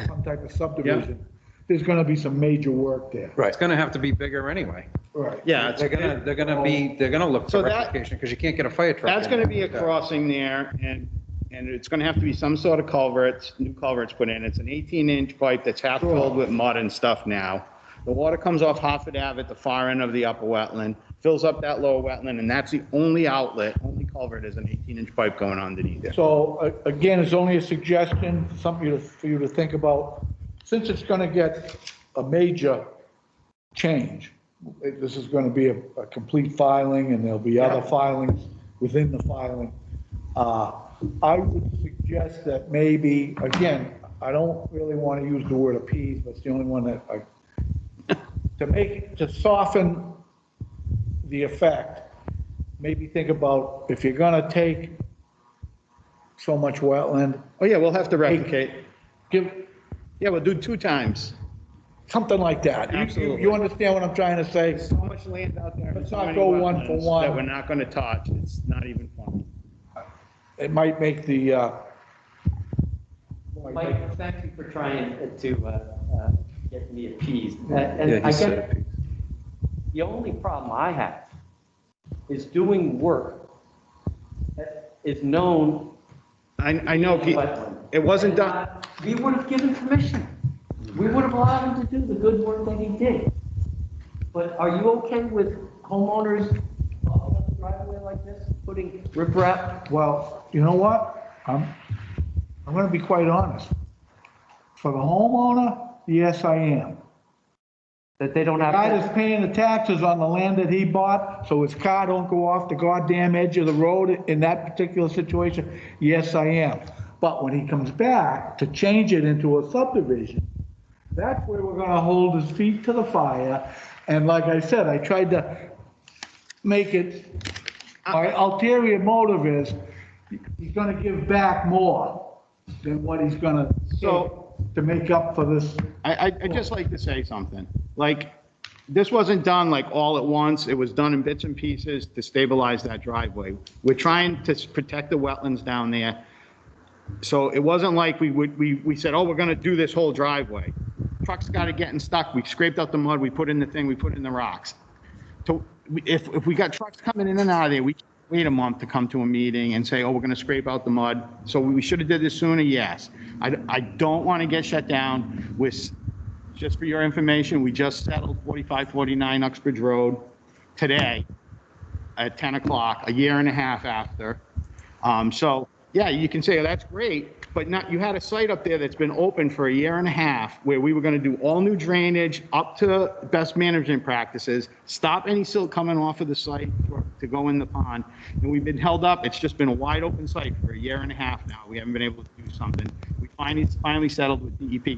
some type of subdivision, there's going to be some major work there. It's gonna have to be bigger anyway. Right. Yeah, They're gonna look So for that- rectification, because you can't get a fire truck. that's in gonna there be a like that. crossing there, and it's gonna have to be some sort of culverts, new culverts put in. It's an 18-inch pipe that's half filled with mud and stuff now. The water comes off Hartford Ave at the far end of the upper wetland, fills up that lower wetland, and that's the only outlet, only culvert is an 18-inch pipe going underneath it. So again, it's only a suggestion, something for you to think about. Since it's going to get a major change, this is going to be a complete filing, and there'll be other filings within the filing. I would suggest that maybe, again, I don't really want to use the word appease, but it's the only one that to soften the effect, maybe think about if you're going to take so much wetland. Oh, yeah, we'll have to replicate. Yeah, we'll do 2 times. Something like that. Absolutely. You understand what I'm trying to say? So much land out there. Let's not go one for one. That we're not gonna touch. It's not even funny. It might make the, Mike, thank you for trying to get me appeased. Yeah, And he I said get, appeased. the only problem I have is doing work that is known. I know, Pete, it wasn't done. We would have given permission. We would have allowed him to do the good work that he did. But are you okay with homeowners walking up the driveway like this, putting riprap? well, you know what? I'm going to be quite honest. For the homeowner, yes, I am. That they don't The have guy to. that's paying the taxes on the land that he bought, so his car don't go off the goddamn edge of the road in that particular situation, yes, I am. But when he comes back to change it into a subdivision, that's where we're gonna hold his feet to the fire. And like I said, I tried to make it, my ulterior motive is, he's gonna give back more than what he's gonna take to make up for this. I'd just like to say something. Like, this wasn't done like all at once. It was done in bits and pieces to stabilize that driveway. We're trying to protect the wetlands down there. So it wasn't like we said, oh, we're gonna do this whole driveway. Trucks started getting stuck. We scraped out the mud, we put in the thing, we put in the rocks. So if we got trucks coming in and out of there, we can't wait a month to come to a meeting and say, oh, we're gonna scrape out the mud. So we should have did this sooner, yes. I don't want to get shut down with, just for your information, we just settled 4549 Uxbridge Road today at 10 o'clock, a year and a half after. So yeah, you can say, oh, that's great, but not, you had a site up there that's been open for a year and a half where we were going to do all new drainage up to best management practices, stop any silt coming off of the site to go in the pond. And we've been held up. It's just been a wide open site for a year and a half now. We haven't been able to do something. We finally settled with DEP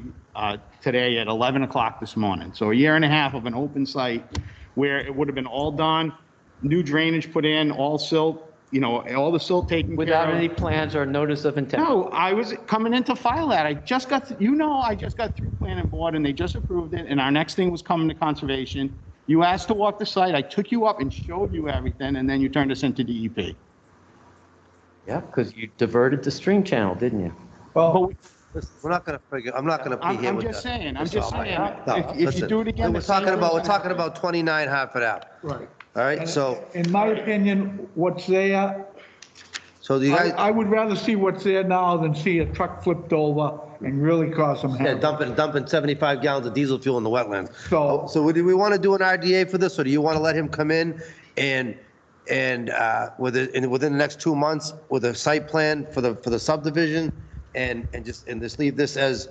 today at 11 o'clock this morning. So a year and a half of an open site where it would have been all done, new drainage put in, all silt, you know, all the silt taken care of. Without any plans or notice of intent? No, I was coming in to file that. I just got through planning board and they just approved it. And our next thing was coming to conservation. You asked to walk the site. I took you up and showed you everything. And then you turned us into DEP. Yeah, because you diverted the stream channel, didn't you? Well, We're not gonna I'm not gonna be here I'm with just that. saying, No, if you listen, do it again. We're talking about 29 Hartford Ave. right. All right, so, In my opinion, what's there, so do you guys, I would rather see what's there now than see a truck flipped over and really cause some yeah, havoc. dumping 75 gallons of diesel fuel in the wetlands. So- So do we want to do an RDA for this, or do you want to let him come in and within the next 2 months with a site plan for the subdivision and just leave this as,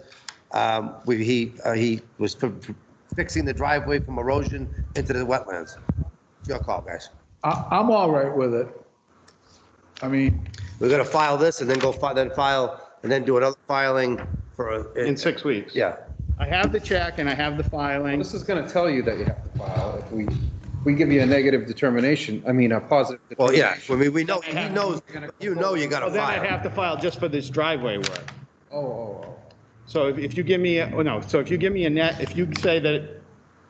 he was fixing the driveway from erosion into the wetlands? Your call, guys. I'm all right with it. I mean, We're gonna file this and then and then do another filing for. In 6 weeks. Yeah. I have the check and I have the filing. This is gonna tell you that you have to file if we give you a negative determination, I mean, a positive. Well, yeah, determination. I mean, we know, he knows, you know you gotta Well, then I file. have to file just for this driveway work. Oh. So if you give me, so if you give me a net, if you say that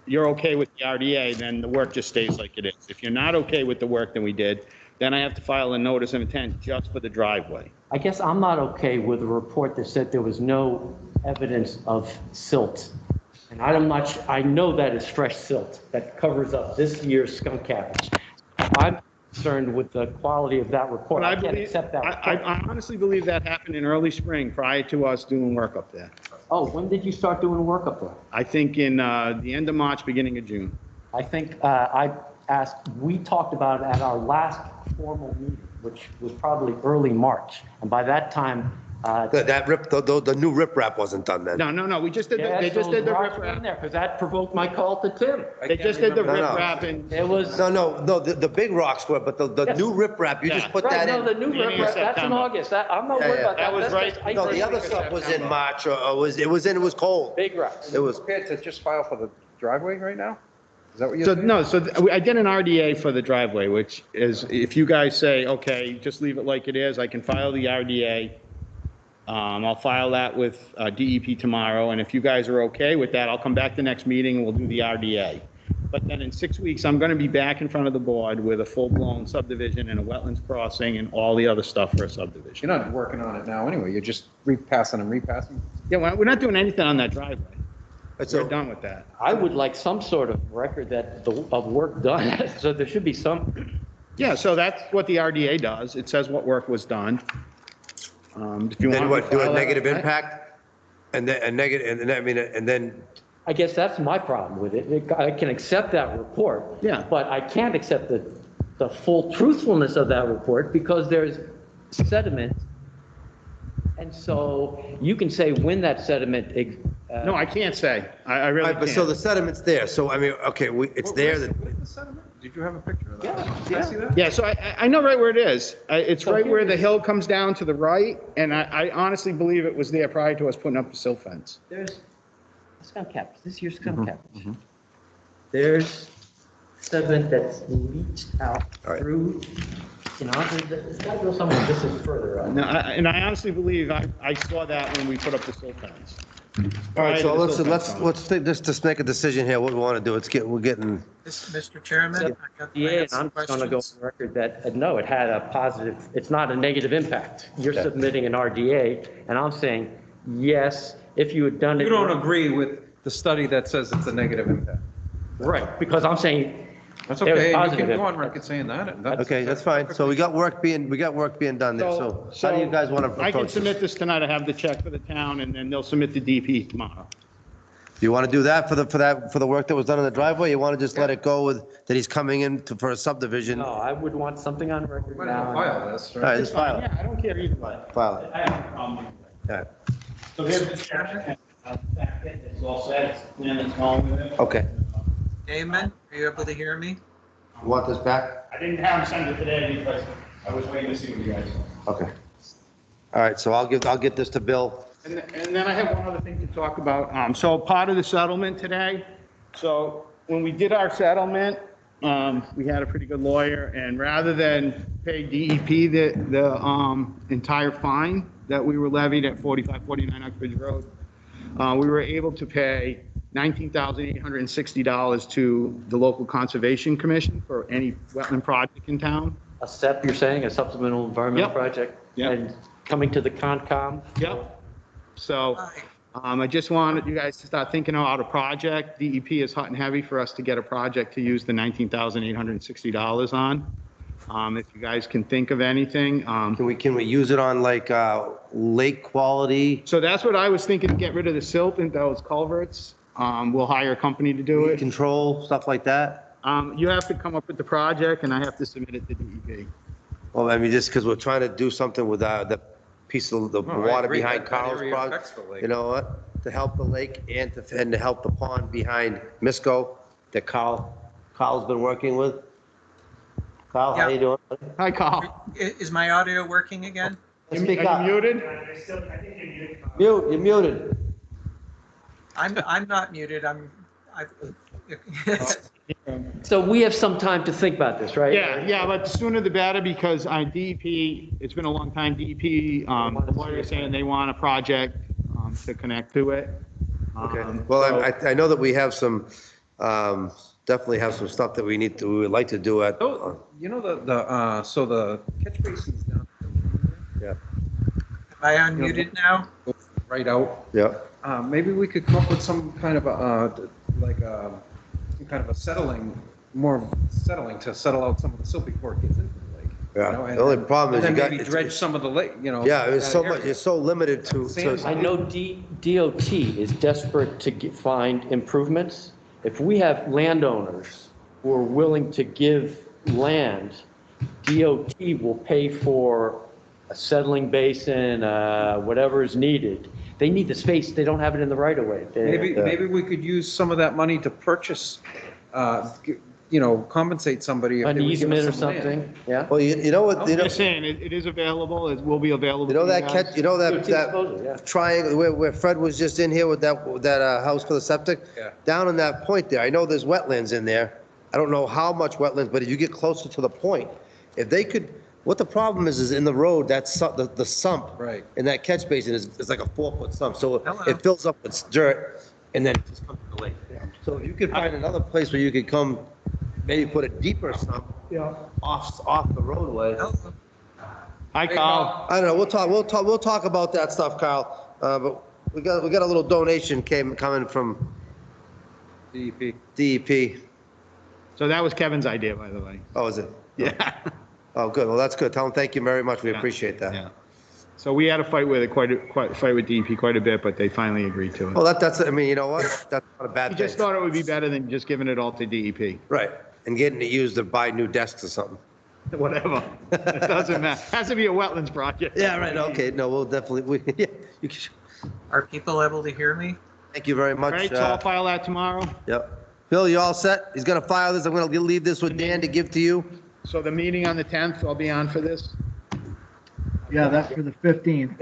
you're okay with the RDA, then the work just stays like it is. If you're not okay with the work that we did, then I have to file a notice of intent just for the driveway. I guess I'm not okay with a report that said there was no evidence of silt. And I know that it's fresh silt that covers up this year's skunk cabbage. I'm concerned with the quality of that report. But I can't accept that. I honestly believe that happened in early spring prior to us doing work up there. Oh, when did you start doing work up there? I think in the end of March, beginning of June. I think we talked about it at our last formal meeting, which was probably early March. And by that time, The new riprap wasn't done then. No, we just did, they just did the riprap. Because that provoked my call to Tim. They just did the riprap and. It was. No, the big rocks were, but the Yes. new riprap, you just put that Right, no, in. the new Beginning of riprap, that's in September. August. I'm not worried about that. That was That's right. just No, the other ice. stuff was in March, or it was cold. Big rocks. It was, Prepared to just file for the driveway right now? Is that what you're So, saying? no, so I did an RDA for the driveway, which is, if you guys say, okay, just leave it like it is, I can file the RDA. I'll file that with DEP tomorrow, and if you guys are okay with that, I'll come back the next meeting and we'll do the RDA. But then in 6 weeks, I'm gonna be back in front of the board with a full-blown subdivision and a wetlands crossing and all the other stuff for a subdivision. You're not working on it now anyway, you're just repassing and repassing? Yeah, we're not doing anything on that driveway. So- We're done with that. I would like some sort of record of work done, so there should be some. Yeah, so that's what the RDA does. It says what work was done. If you then want what, to do a file negative that- impact? And then, and then, I guess that's my problem with it. I can accept that report. Yeah. But I can't accept the full truthfulness of that report because there's sediment. And so you can say when that sediment. No, I can't say. I really Right, but so can't. the sediment's there, so I mean, okay, it's there, that, Where's the sediment? Did you have a picture of that? Yeah, Did I see that? Yeah, so I know right where it is. It's right where the hill comes down to the right, and I honestly believe it was there prior to us putting up the silt fence. There's skunk cabbage, this year's skunk cabbage. There's sediment that's leached out All right. through, it's got to go somewhere. This is further up. No, and I honestly believe I saw that when we put up the silt fence. all right, so Prior to the silt fence let's just make a decision here, what we want to do. We're getting, Mr. Chairman, I got Yeah, some I'm just going to go questions. on record that, no, it had a positive, it's not a negative impact. You're submitting an RDA, and I'm saying, yes, if you had done it. You don't agree with the study that says it's a negative impact? Right, because I'm saying. That's there was okay, you positive can go on impact. record saying that. okay, that's fine. So we got work being done there, so how do you guys want to I can approach submit this? this tonight. I have the check for the town, and then they'll submit the DP tomorrow. Do you want to do that for the work that was done in the driveway? You want to just let it go with, that he's coming in for a subdivision? No, I would want something on record Might have to now. file this, All right? right, just file it, Yeah, I don't care either way. file it. I have no problem. All right. So here's the check. It's all set. It's clean. It's going with it. Okay. Damon, are you able to hear me? You want this back? I didn't have them send it today because I was waiting to see what you guys. Okay. All right, so I'll get this to Bill. And then I have one other thing to talk about. So part of the settlement today, so when we did our settlement, we had a pretty good lawyer, and rather than pay DEP the entire fine that we were levied at 4549 Uxbridge Road, we were able to pay $19,860 to the local conservation commission for any wetland project in town. A SEP, you're saying, a supplemental environmental Yep. project? Yep. And coming to the Concom? Yep. So, I just wanted you guys to start thinking about a project. DEP is hot and heavy for us to get a project to use the $19,860 on. If you guys can think of anything. Can we use it on like, lake quality? So that's what I was thinking, to get rid of the silt in those culverts. We'll hire a company to do it. Control, stuff like that? You have to come up with the project and I have to submit it to DEP. Well, I mean, just because we're trying to do something with the piece of the No, I water agree. behind That Carl's area Pond. affects the lake. You know what? To help the lake and to help the pond behind Misco that Carl's been working with. Kyle, how Yeah. you doing? Hi, Carl. Is my audio working again? Speak Are up. you muted? You're muted. I'm not muted. So we have some time to think about this, right? Yeah, but the sooner the better, because DEP, it's been a long time, DEP, the lawyer's saying they want a project to connect to it. Okay. Well, I know that we have some, definitely have some stuff that we would like to do at. You know, so the catch basin's down. Yeah. Am I unmuted now? Right out. Yeah. Maybe we could come up with some kind of some kind of a settling, more settling to settle out some of the silt before it gets into the lake. Yeah. You know, and The only then- problem is and you then got. maybe dredge some of the lake, you know. Yeah, it's that so area. much, it's so limited to. I know DOT is desperate to find improvements. If we have landowners who are willing to give land, DOT will pay for a settling basin, whatever is needed. They need the space, they don't have it in the right of way. Maybe we could use some of that money to purchase, compensate somebody. if An they would give us easement or some land. something, yeah? Well, you know what, I'm just saying, it is available, it will be available. You know to that guys. catch, you know DOT that disposal, yeah. triangle where Fred was just in here with that house for the septic? Yeah. Down in that point there, I know there's wetlands in there. I don't know how much wetlands, but if you get closer to the point, if they could, what the problem is in the road, that's the sump. Right. And that catch basin is like a 4-foot sump, so Hello. it fills up with dirt and then it just comes to the lake. So if you could find another place where you could come, maybe put a deeper sump Yeah. off the roadway. Hi, Carl. I don't know, we'll talk about that stuff, Kyle. But we got a little donation coming from DEP. DEP. So that was Kevin's idea, by the way. Oh, is it? Yeah. Oh, good. Well, that's good. Tell them thank you very much. We appreciate that. Yeah. So we had a fight with it, fight with DEP quite a bit, but they finally agreed to it. Well, I mean, you know what? That's not a bad We thing. just thought it would be better than just giving it all to DEP. Right. And getting it used to buy new desks or something. Whatever. It doesn't matter. Has to be a wetlands project. Yeah, right. Okay. No, we'll definitely, yeah, you can, Are people able to hear me? thank you very much. Right, so I'll file that tomorrow. Yep. Bill, you all set? He's gonna file this. I'm gonna leave this with Dan to give to you. So the meeting on the 10th, I'll be on for this? Yeah, that's for the 15th.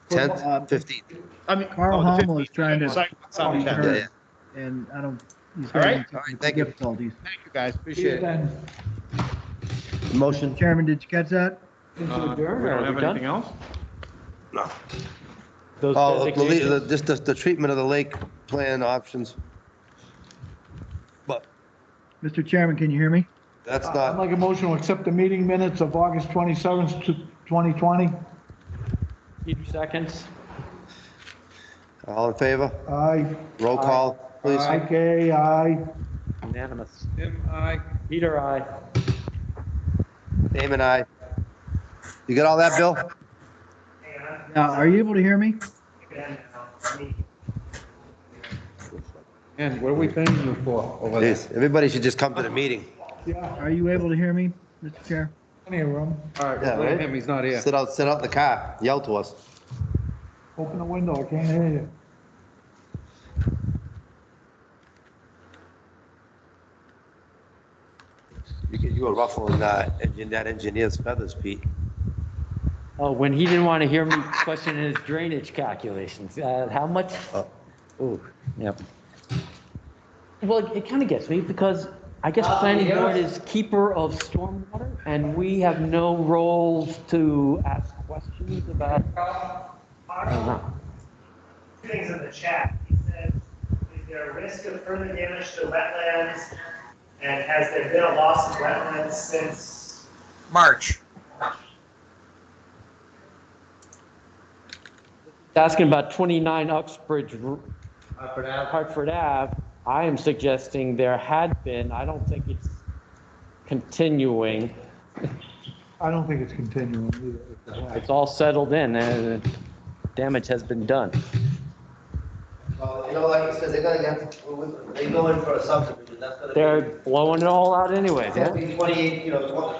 10th, 15th. I mean, Carl the Hummel is 15th. trying to. Site- site- Yeah, yeah. And I don't, he's All right. having some Thank you. difficulties. Thank you, guys. Appreciate it. Motion. Chairman, did you catch that? We don't have anything else? No. Those Oh, designations? just the treatment of the lake plan options. But Mr. Chairman, can you hear me? that's I'd not, like a motion to accept the meeting minutes of August 27th, 2020. Peter seconds. all in favor? Aye. Roll call, please. Okay, aye. Unanimous. Tim, aye. Peter, aye. Damon, aye. You got all that, Bill? Now, are you able to hear me? And what are we paying you for over there? Jeez, everybody should just come to the meeting. Yeah, Are you able to hear me, Mr. Chair? plenty of room. All right, Yeah, blame right? him, he's not here. Sit out in the car, yell to us. Open the window, I can't hear you. You were ruffling that engineer's feathers, Pete. Oh, when he didn't want to hear me question his drainage calculations, how much? Oh. Ooh, yep. Well, it kind of gets me because I guess planning board is keeper of stormwater and we have no role to ask questions about. I don't know. Two things in the chat. He said, is there a risk of further damage to wetlands? And has there been a loss of wetlands since? March. Asking about 29 Uxbridge, Hartford Ave. I am suggesting there had been, I don't think it's continuing. I don't think it's continuing either. It's all settled in and damage has been done. Well, you know, like you said, they go in for a subdivision, that's gonna be. They're blowing it all out anyways, It's gonna yeah? be 28,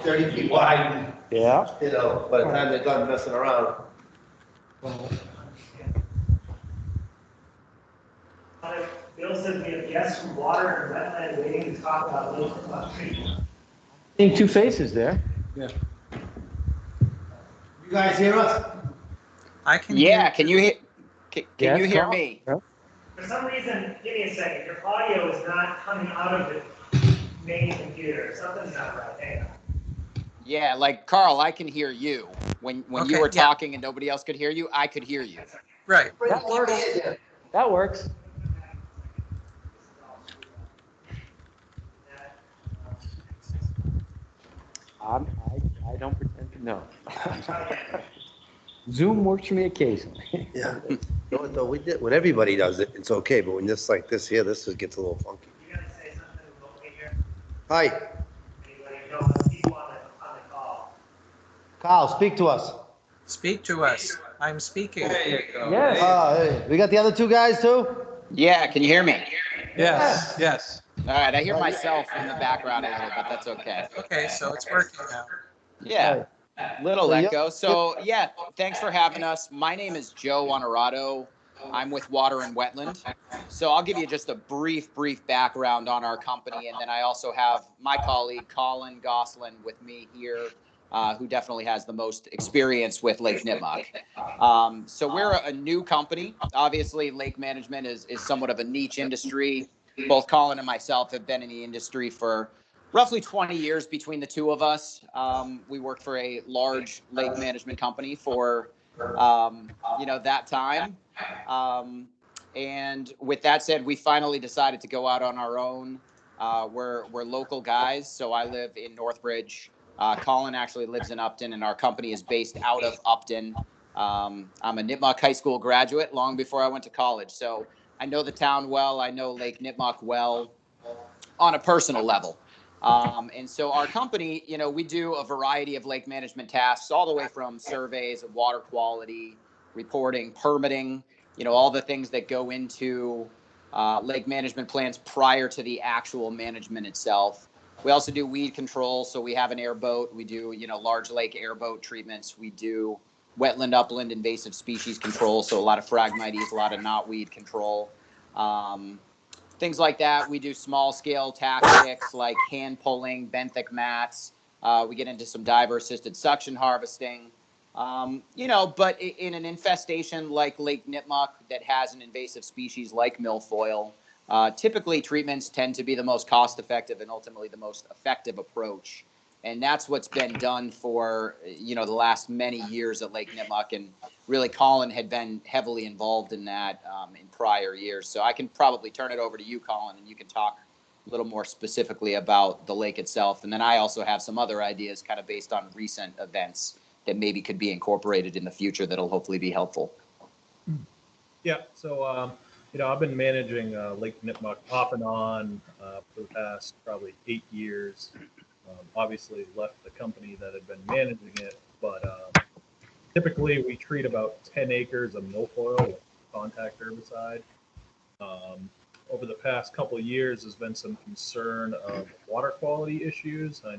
30 feet wide, Yeah. by the time they're done messing around. Bill said we have guests from water and wetland waiting to talk about local treatment. Seeing two faces there. You guys hear us? I can. Yeah, can you hear, can Yes, you hear Carl? me? Yeah. For some reason, give me a second, your audio is not coming out of the main computer. Something's not right. Hang on. Yeah, like Carl, I can hear you. When you Okay, were yeah. talking and nobody else could hear you, I could hear you. Right. That works. That works. I don't pretend to know. Zoom works for me occasionally. Yeah. No, we did, when everybody does it, it's okay, but when this like this here, this gets a little funky. Hi. Kyle, speak to us. Speak to us. I'm speaking. Yes. Hey, we got the other two guys too? Yeah, can you hear me? Yes, yes. All right, I hear myself in the background a little, but that's okay. Okay, so it's working now. Yeah, little So you- echo. So yeah, thanks for having us. My name is Joe Honorato. I'm with Water and Wetland. So I'll give you just a brief background on our company, and then I also have my colleague Colin Goslin with me here, who definitely has the most experience with Lake Nipmuc. So we're a new company. Obviously, lake management is somewhat of a niche industry. Both Colin and myself have been in the industry for roughly 20 years between the two of us. We worked for a large lake management company for, that time. And with that said, we finally decided to go out on our own. We're local guys, so I live in Northbridge. Colin actually lives in Upton, and our company is based out of Upton. I'm a Nipmuc High School graduate long before I went to college, so I know the town well. I know Lake Nipmuc well on a personal level. And so our company, we do a variety of lake management tasks, all the way from surveys of water quality, reporting, permitting, all the things that go into lake management plans prior to the actual management itself. We also do weed control. So we have an airboat. We do, large lake airboat treatments. We do wetland, upland, invasive species control. So a lot of Phragmites, a lot of knotweed control. Things like that. We do small scale tactics like hand pulling, benthic mats. We get into some diver assisted suction harvesting. But in an infestation like Lake Nipmuc that has an invasive species like milfoil, typically treatments tend to be the most cost effective and ultimately the most effective approach. And that's what's been done for, the last many years at Lake Nipmuc. And really, Colin had been heavily involved in that in prior years. So I can probably turn it over to you, Colin, and you can talk a little more specifically about the lake itself. And then I also have some other ideas kind of based on recent events that maybe could be incorporated in the future that'll hopefully be helpful. Yeah, so, I've been managing Lake Nipmuc off and on for the past probably 8 years. Obviously left the company that had been managing it, but typically we treat about 10 acres of milfoil with contact herbicide. Over the past couple of years, there's been some concern of water quality issues. I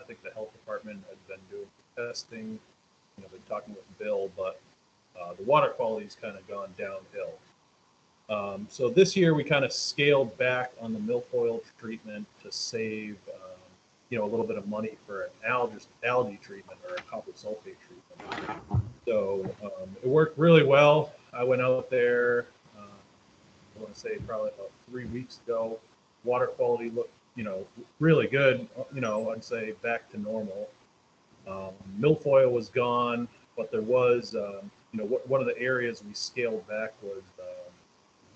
think the health department has been doing testing, been talking with Bill, but the water quality's kind of gone downhill. So this year we kind of scaled back on the milfoil treatment to save, a little bit of money for an algae treatment or a copper sulfate treatment. So it worked really well. I went out there, I want to say probably about 3 weeks ago. Water quality looked, really good. I'd say back to normal. Milfoil was gone, but there was, one of the areas we scaled back was,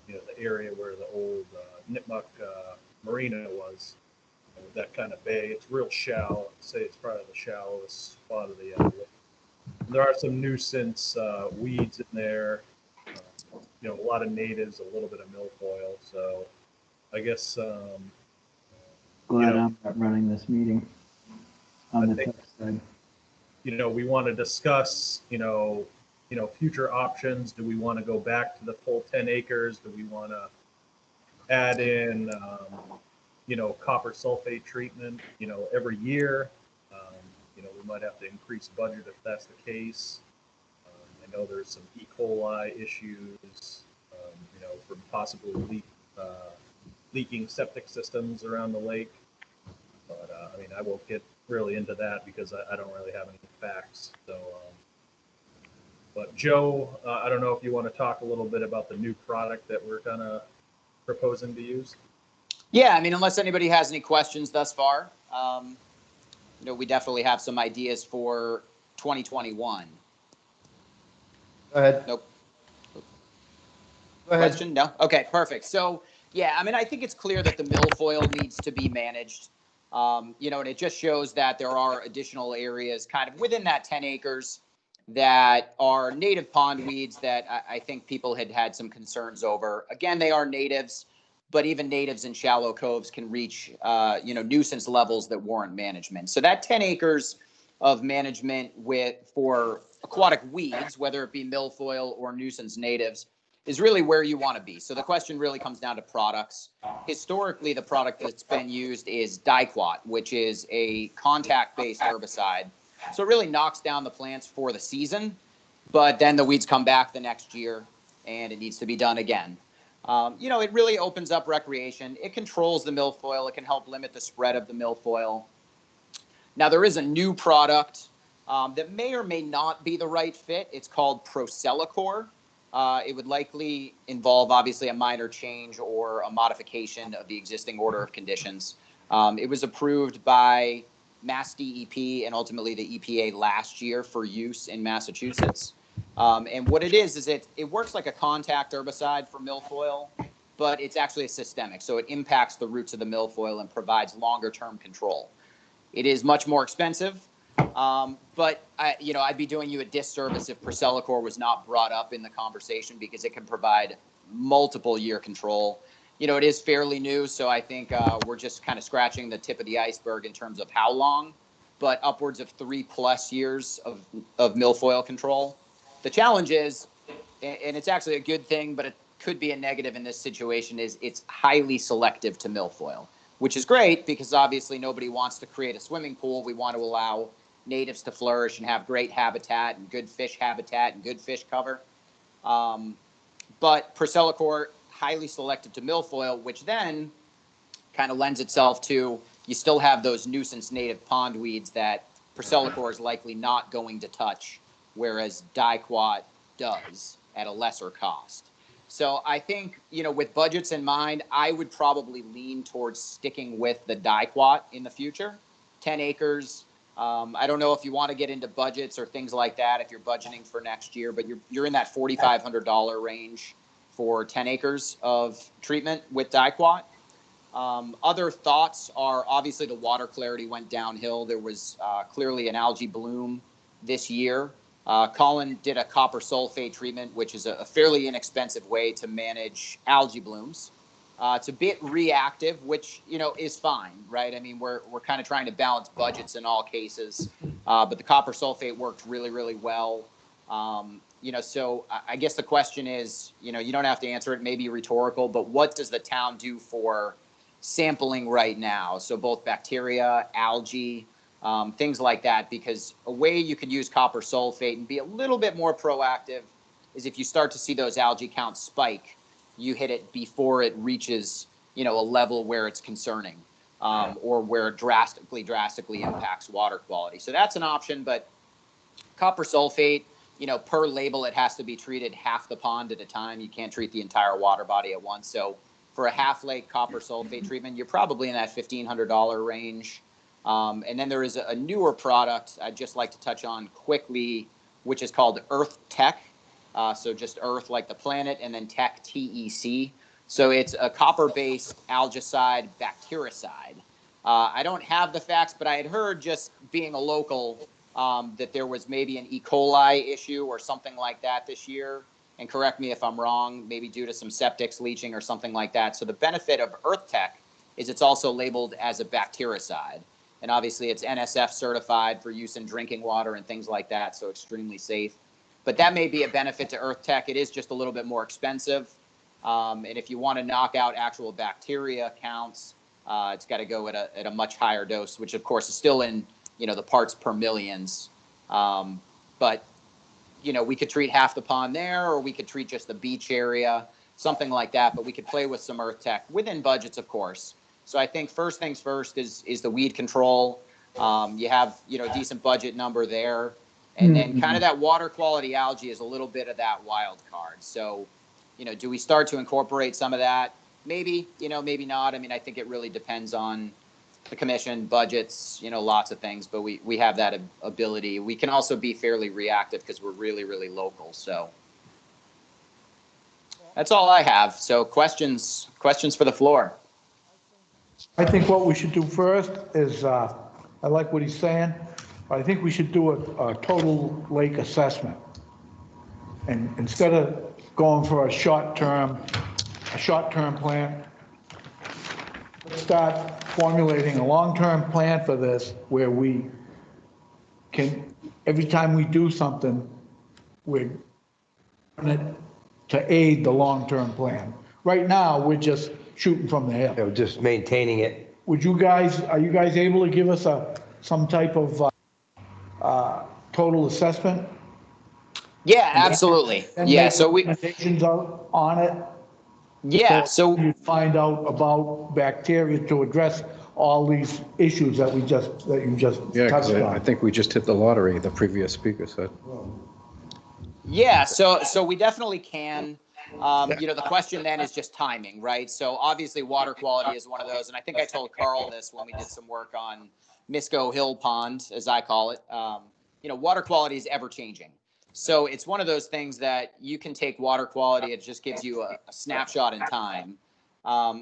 the area where the old Nipmuc Marina was. That kind of bay. It's real shallow. I'd say it's probably the shallowest spot of the lake. There are some nuisance weeds in there. A lot of natives, a little bit of milfoil. So I guess. Glad I'm not running this meeting on the tech side. We want to discuss, future options. Do we want to go back to the full 10 acres? Do we want to add in, copper sulfate treatment, every year? We might have to increase budget if that's the case. I know there's some E. coli issues, from possibly leaking septic systems around the lake. But I won't get really into that because I don't really have any facts. So, but Joe, I don't know if you want to talk a little bit about the new product that we're kind of proposing to use. Yeah, unless anybody has any questions thus far, we definitely have some ideas for 2021. Go ahead. Nope. question? No? Okay, perfect. So, yeah, I mean, I think it's clear that the milfoil needs to be managed. And it just shows that there are additional areas kind of within that 10 acres that are native pond weeds that I think people had some concerns over. Again, they are natives, but even natives in shallow coves can reach, nuisance levels that warrant management. So that 10 acres of management for aquatic weeds, whether it be milfoil or nuisance natives, is really where you want to be. So the question really comes down to products. Historically, the product that's been used is Diquat, which is a contact-based herbicide. So it really knocks down the plants for the season, but then the weeds come back the next year and it needs to be done again. It really opens up recreation. It controls the milfoil. It can help limit the spread of the milfoil. Now, there is a new product that may or may not be the right fit. It's called Procelicor. It would likely involve, obviously, a minor change or a modification of the existing order of conditions. It was approved by Mass DEP and ultimately the EPA last year for use in Massachusetts. And what it is it works like a contact herbicide for milfoil, but it's actually a systemic. So it impacts the roots of the milfoil and provides longer-term control. It is much more expensive, but I'd be doing you a disservice if Procelicor was not brought up in the conversation because it can provide multiple year control. It is fairly new, so I think we're just kind of scratching the tip of the iceberg in terms of how long, but upwards of 3+ years of milfoil control. The challenge is, and it's actually a good thing, but it could be a negative in this situation, is it's highly selective to milfoil, which is great because obviously nobody wants to create a swimming pool. We want to allow natives to flourish and have great habitat and good fish habitat and good fish cover. But Procelicor, highly selective to milfoil, which then kind of lends itself to, you still have those nuisance native pond weeds that Procelicor is likely not going to touch, whereas Diquat does at a lesser cost. So I think, with budgets in mind, I would probably lean towards sticking with the Diquat in the future. 10 acres. I don't know if you want to get into budgets or things like that if you're budgeting for next year, but you're in that $4,500 range for 10 acres of treatment with Diquat. Other thoughts are obviously the water clarity went downhill. There was clearly an algae bloom this year. Colin did a copper sulfate treatment, which is a fairly inexpensive way to manage algae blooms. It's a bit reactive, which, is fine, right? I mean, we're kind of trying to balance budgets in all cases, but the copper sulfate worked really, really well. So I guess the question is, you don't have to answer it, maybe rhetorical, but what does the town do for sampling right now? So both bacteria, algae, things like that, because a way you could use copper sulfate and be a little bit more proactive is if you start to see those algae counts spike, you hit it before it reaches, a level where it's concerning, or where it drastically impacts water quality. So that's an option, but copper sulfate, per label, it has to be treated half the pond at a time. You can't treat the entire water body at once. So for a half lake copper sulfate treatment, you're probably in that $1,500 range. And then there is a newer product I'd just like to touch on quickly, which is called Earth Tech. So just Earth like the planet, and then Tech, TEC. So it's a copper-based algicide bactericide. I don't have the facts, but I had heard, just being a local, that there was maybe an E. coli issue or something like that this year. And correct me if I'm wrong, maybe due to some septics leaching or something like that. So the benefit of Earth Tech is it's also labeled as a bactericide. And obviously it's NSF certified for use in drinking water and things like that, so extremely safe. But that may be a benefit to Earth Tech. It is just a little bit more expensive. And if you want to knock out actual bacteria counts, it's got to go at a much higher dose, which of course is still in, the parts per millions. But, we could treat half the pond there, or we could treat just the beach area, something like that. But we could play with some Earth Tech within budgets, of course. So I think first things first is the weed control. You have, a decent budget number there. And then kind of that water quality algae is a little bit of that wild card. So, do we start to incorporate some of that? Maybe, maybe not. I mean, I think it really depends on the commission, budgets, lots of things, but we have that ability. We can also be fairly reactive because we're really, really local. So. That's all I have. So questions for the floor. I think what we should do first is, I like what he's saying, but I think we should do a total lake assessment. And instead of going for a short-term plan, let's start formulating a long-term plan for this where we can, every time we do something, we're doing it to aid the long-term plan. Right now, we're just shooting from the hip. Just maintaining it. Are you guys able to give us some type of total assessment? Yeah, absolutely. Yeah, so we recommendations out on it. Yeah, so you find out about bacteria to address all these issues that you just Yeah, touched because I on. think we just hit the lottery, the previous speaker said. yeah, so we definitely can. The question then is just timing, right? So obviously water quality is one of those, and I think I told Carl this when we did some work on Misco Hill Pond, as I call it. Water quality is ever changing. So it's one of those things that you can take water quality, it just gives you a snapshot in time.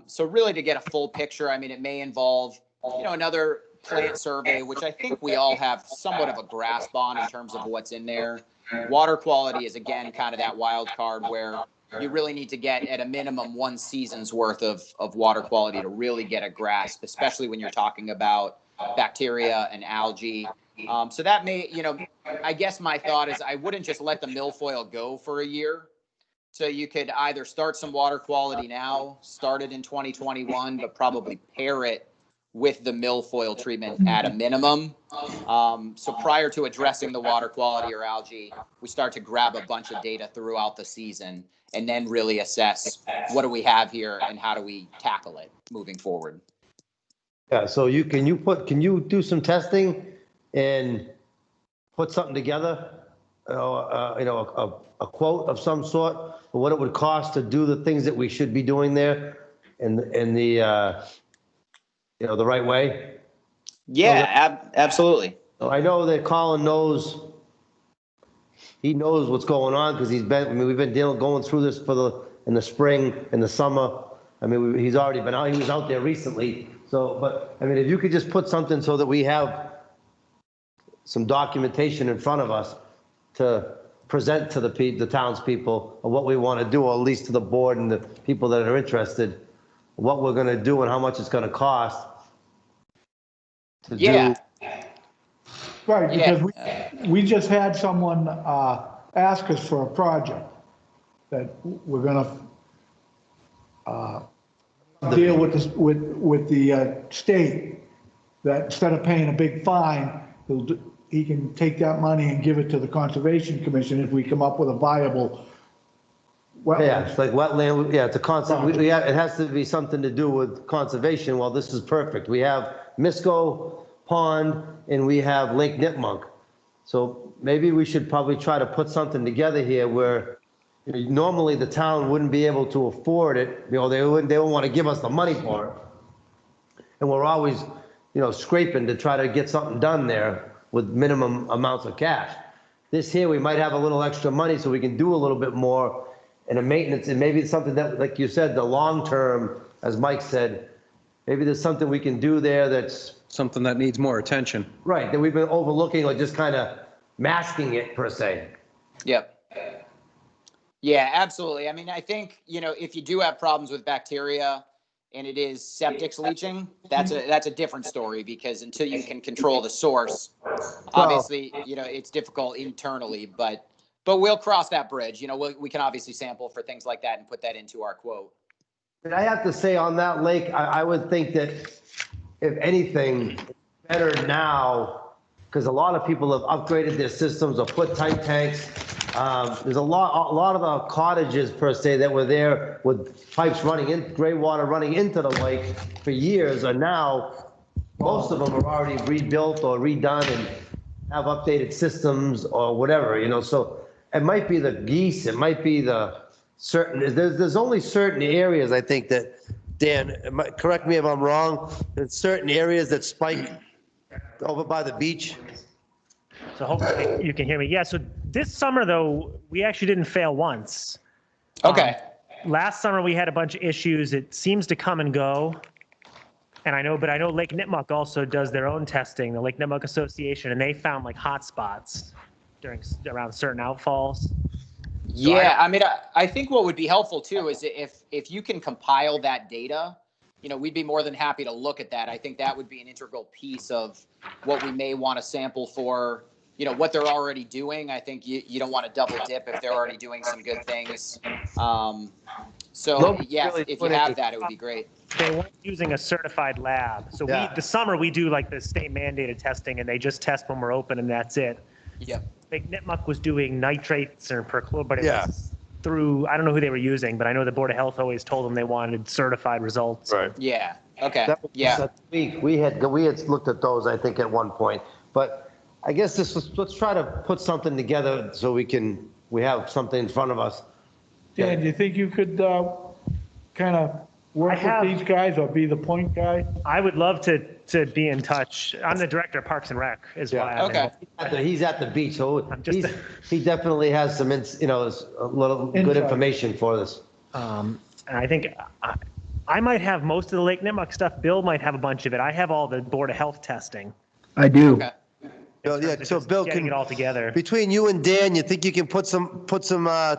So really to get a full picture, I mean, it may involve, another plant survey, which I think we all have somewhat of a grasp on in terms of what's in there. Water quality is, again, kind of that wild card where you really need to get at a minimum one season's worth of water quality to really get a grasp, especially when you're talking about bacteria and algae. So that may, I guess my thought is I wouldn't just let the milfoil go for a year. So you could either start some water quality now, start it in 2021, but probably pair it with the milfoil treatment at a minimum. So prior to addressing the water quality or algae, we start to grab a bunch of data throughout the season and then really assess what do we have here and how do we tackle it moving forward. Yeah, so can you do some testing and put something together, a quote of some sort, for what it would cost to do the things that we should be doing there in the the right way? Yeah, absolutely. I know that Colin knows. He knows what's going on because we've been going through this in the spring, in the summer. I mean, he's already been out. He was out there recently. So, but I mean, if you could just put something so that we have some documentation in front of us to present to the townspeople of what we want to do, or at least to the board and the people that are interested, what we're going to do and how much it's going to cost. Yeah. Right, because we just had someone ask us for a project that we're gonna deal with this, with the state, that instead of paying a big fine, he can take that money and give it to the Conservation Commission if we come up with a viable wetland. Yeah, it's like wetland, it's a concept, it has to be something to do with conservation. Well, this is perfect. We have Misco Pond and we have Lake Nipmuc. So maybe we should probably try to put something together here where normally the town wouldn't be able to afford it. They wouldn't want to give us the money for it. And we're always, scraping to try to get something done there with minimum amounts of cash. This here, we might have a little extra money so we can do a little bit more in a maintenance, and maybe it's something that, like you said, the long term, as Mike said, maybe there's something we can do there that's something that needs more attention. Right, that we've been overlooking or just kind of masking it per se. Yep. Yeah, absolutely. I mean, I think, if you do have problems with bacteria and it is septic leaching, that's a different story, because until you can control the source, obviously, it's difficult internally, but we'll cross that bridge. We can obviously sample for things like that and put that into our quote. And I have to say on that lake, I would think that if anything, better now, because a lot of people have upgraded their systems or put tight tanks. There's a lot of the cottages per se that were there with pipes running in, gray water running into the lake for years are now, most of them are already rebuilt or redone and have updated systems or whatever, so it might be the geese, it might be the there's only certain areas, I think, that, Dan, correct me if I'm wrong, there's certain areas that spike over by the beach. So hopefully you can hear me. Yeah, so this summer, though, we actually didn't fail once. Okay. last summer we had a bunch of issues. It seems to come and go. And I know Lake Nipmuc also does their own testing, the Lake Nipmuc Association, and they found like hot spots around certain outfalls. Yeah, I mean, I think what would be helpful too is if you can compile that data, we'd be more than happy to look at that. I think that would be an integral piece of what we may want to sample for, what they're already doing. I think you don't want to double dip if they're already doing some good things. So yeah, if you have that, it would be great. They weren't using a certified lab. So the summer we do like the state mandated testing, and they just test when we're open, and that's it. Yep. Lake Nipmuc was doing nitrates or perchlorate, but it was through, I don't know who they were using, but I know the Board of Health always told them they wanted certified results. Right. Yeah. Okay. Yeah. We had looked at those, I think, at one point, but I guess let's try to put something together so we have something in front of us. Dan, do you think you could kind of work with these guys or be the point guy? I would love to be in touch. I'm the director of Parks and Rec is why I'm Okay. He's at the beach, so he definitely has some, a little good information for this. And I think I might have most of the Lake Nipmuc stuff. Bill might have a bunch of it. I have all the Board of Health testing. I do. Okay. So Bill, getting it all together. Between you and Dan, you think you can put some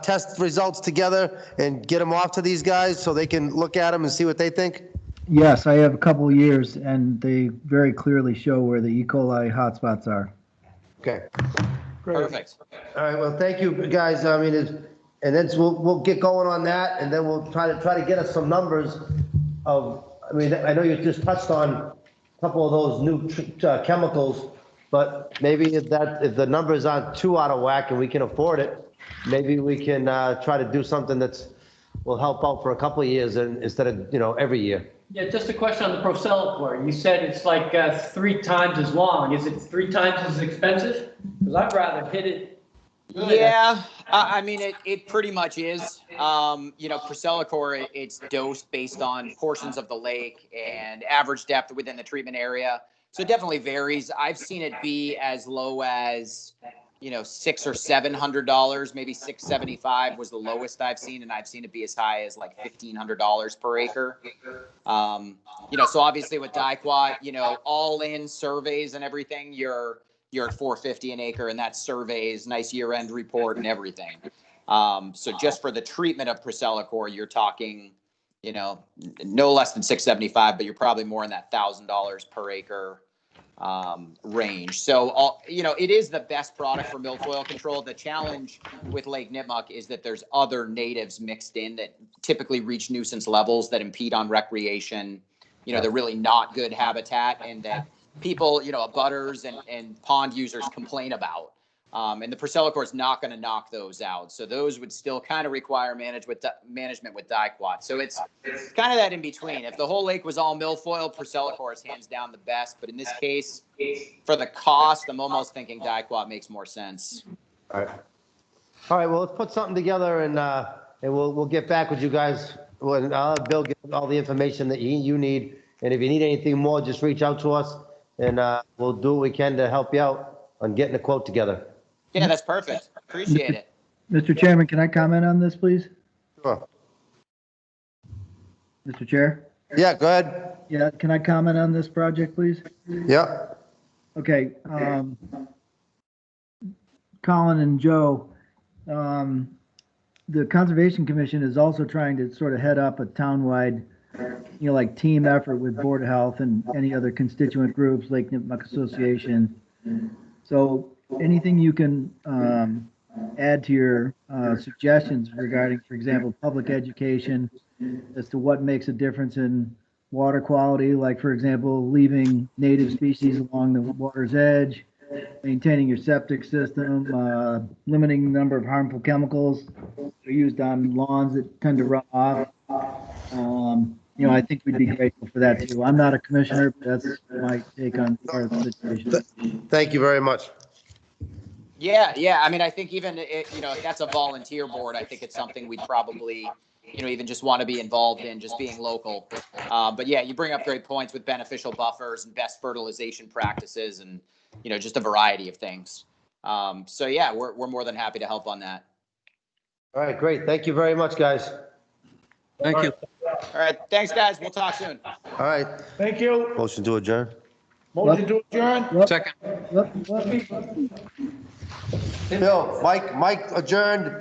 test results together and get them off to these guys so they can look at them and see what they think? Yes, I have a couple of years, and they very clearly show where the E. coli hotspots are. Okay. Perfect. All right. Well, thank you, guys. I mean, and then we'll get going on that, and then we'll try to get us some numbers of. I mean, I know you just touched on a couple of those new chemicals. But maybe if the numbers aren't too out of whack and we can afford it, maybe we can try to do something will help out for a couple of years instead of every year. Yeah, just a question on the Procelicor. You said it's like 3 times as long. Is it 3 times as expensive? Because I'd rather hit it. Yeah, I mean, it pretty much is. Procelicor, it's dosed based on portions of the lake and average depth within the treatment area. So it definitely varies. I've seen it be as low as, $600 or $700, maybe $675 was the lowest I've seen, and I've seen it be as high as like $1,500 per acre. So obviously with Dicot, all in surveys and everything, you're at $450 an acre, and that's surveys, nice year-end report, and everything. So just for the treatment of Procelicor, you're talking, no less than $675, but you're probably more in that $1,000 per acre range. So, it is the best product for milfoil control. The challenge with Lake Nipmuc is that there's other natives mixed in that typically reach nuisance levels that impede on recreation. They're really not good habitat, and that people, abutters and pond users complain about. And the Procelicor is not going to knock those out. So those would still kind of require management with Dicot. So it's kind of that in between. If the whole lake was all milfoil, Procelicor is hands down the best. But in this case, for the cost, I'm almost thinking Dicot makes more sense. All right. Well, let's put something together and we'll get back with you guys. I'll have Bill get all the information that you need. And if you need anything more, just reach out to us and we'll do what we can to help you out on getting a quote together. Yeah, that's perfect. Appreciate it. Mr. Chairman, can I comment on this, please? Sure. Mr. Chair? Yeah, go ahead. Yeah, can I comment on this project, please? Yeah. Okay. Colin and Joe, the Conservation Commission is also trying to sort of head up a townwide, like team effort with Board of Health and any other constituent groups, Lake Nipmuc Association. So anything you can add to your suggestions regarding, for example, public education as to what makes a difference in water quality, like, for example, leaving native species along the water's edge, maintaining your septic system, limiting the number of harmful chemicals used on lawns that tend to run off. I think we'd be grateful for that too. I'm not a commissioner, but that's my take on part of the situation. Thank you very much. Yeah. I mean, I think even, if that's a volunteer board, I think it's something we'd probably, even just want to be involved in, just being local. But yeah, you bring up great points with beneficial buffers and best fertilization practices and, just a variety of things. So yeah, we're more than happy to help on that. All right, great. Thank you very much, guys. Thank you. All right, thanks, guys. We'll talk soon. All right, Thank you. motion to adjourn? Motion to adjourn. Second. Bill, Mike adjourned.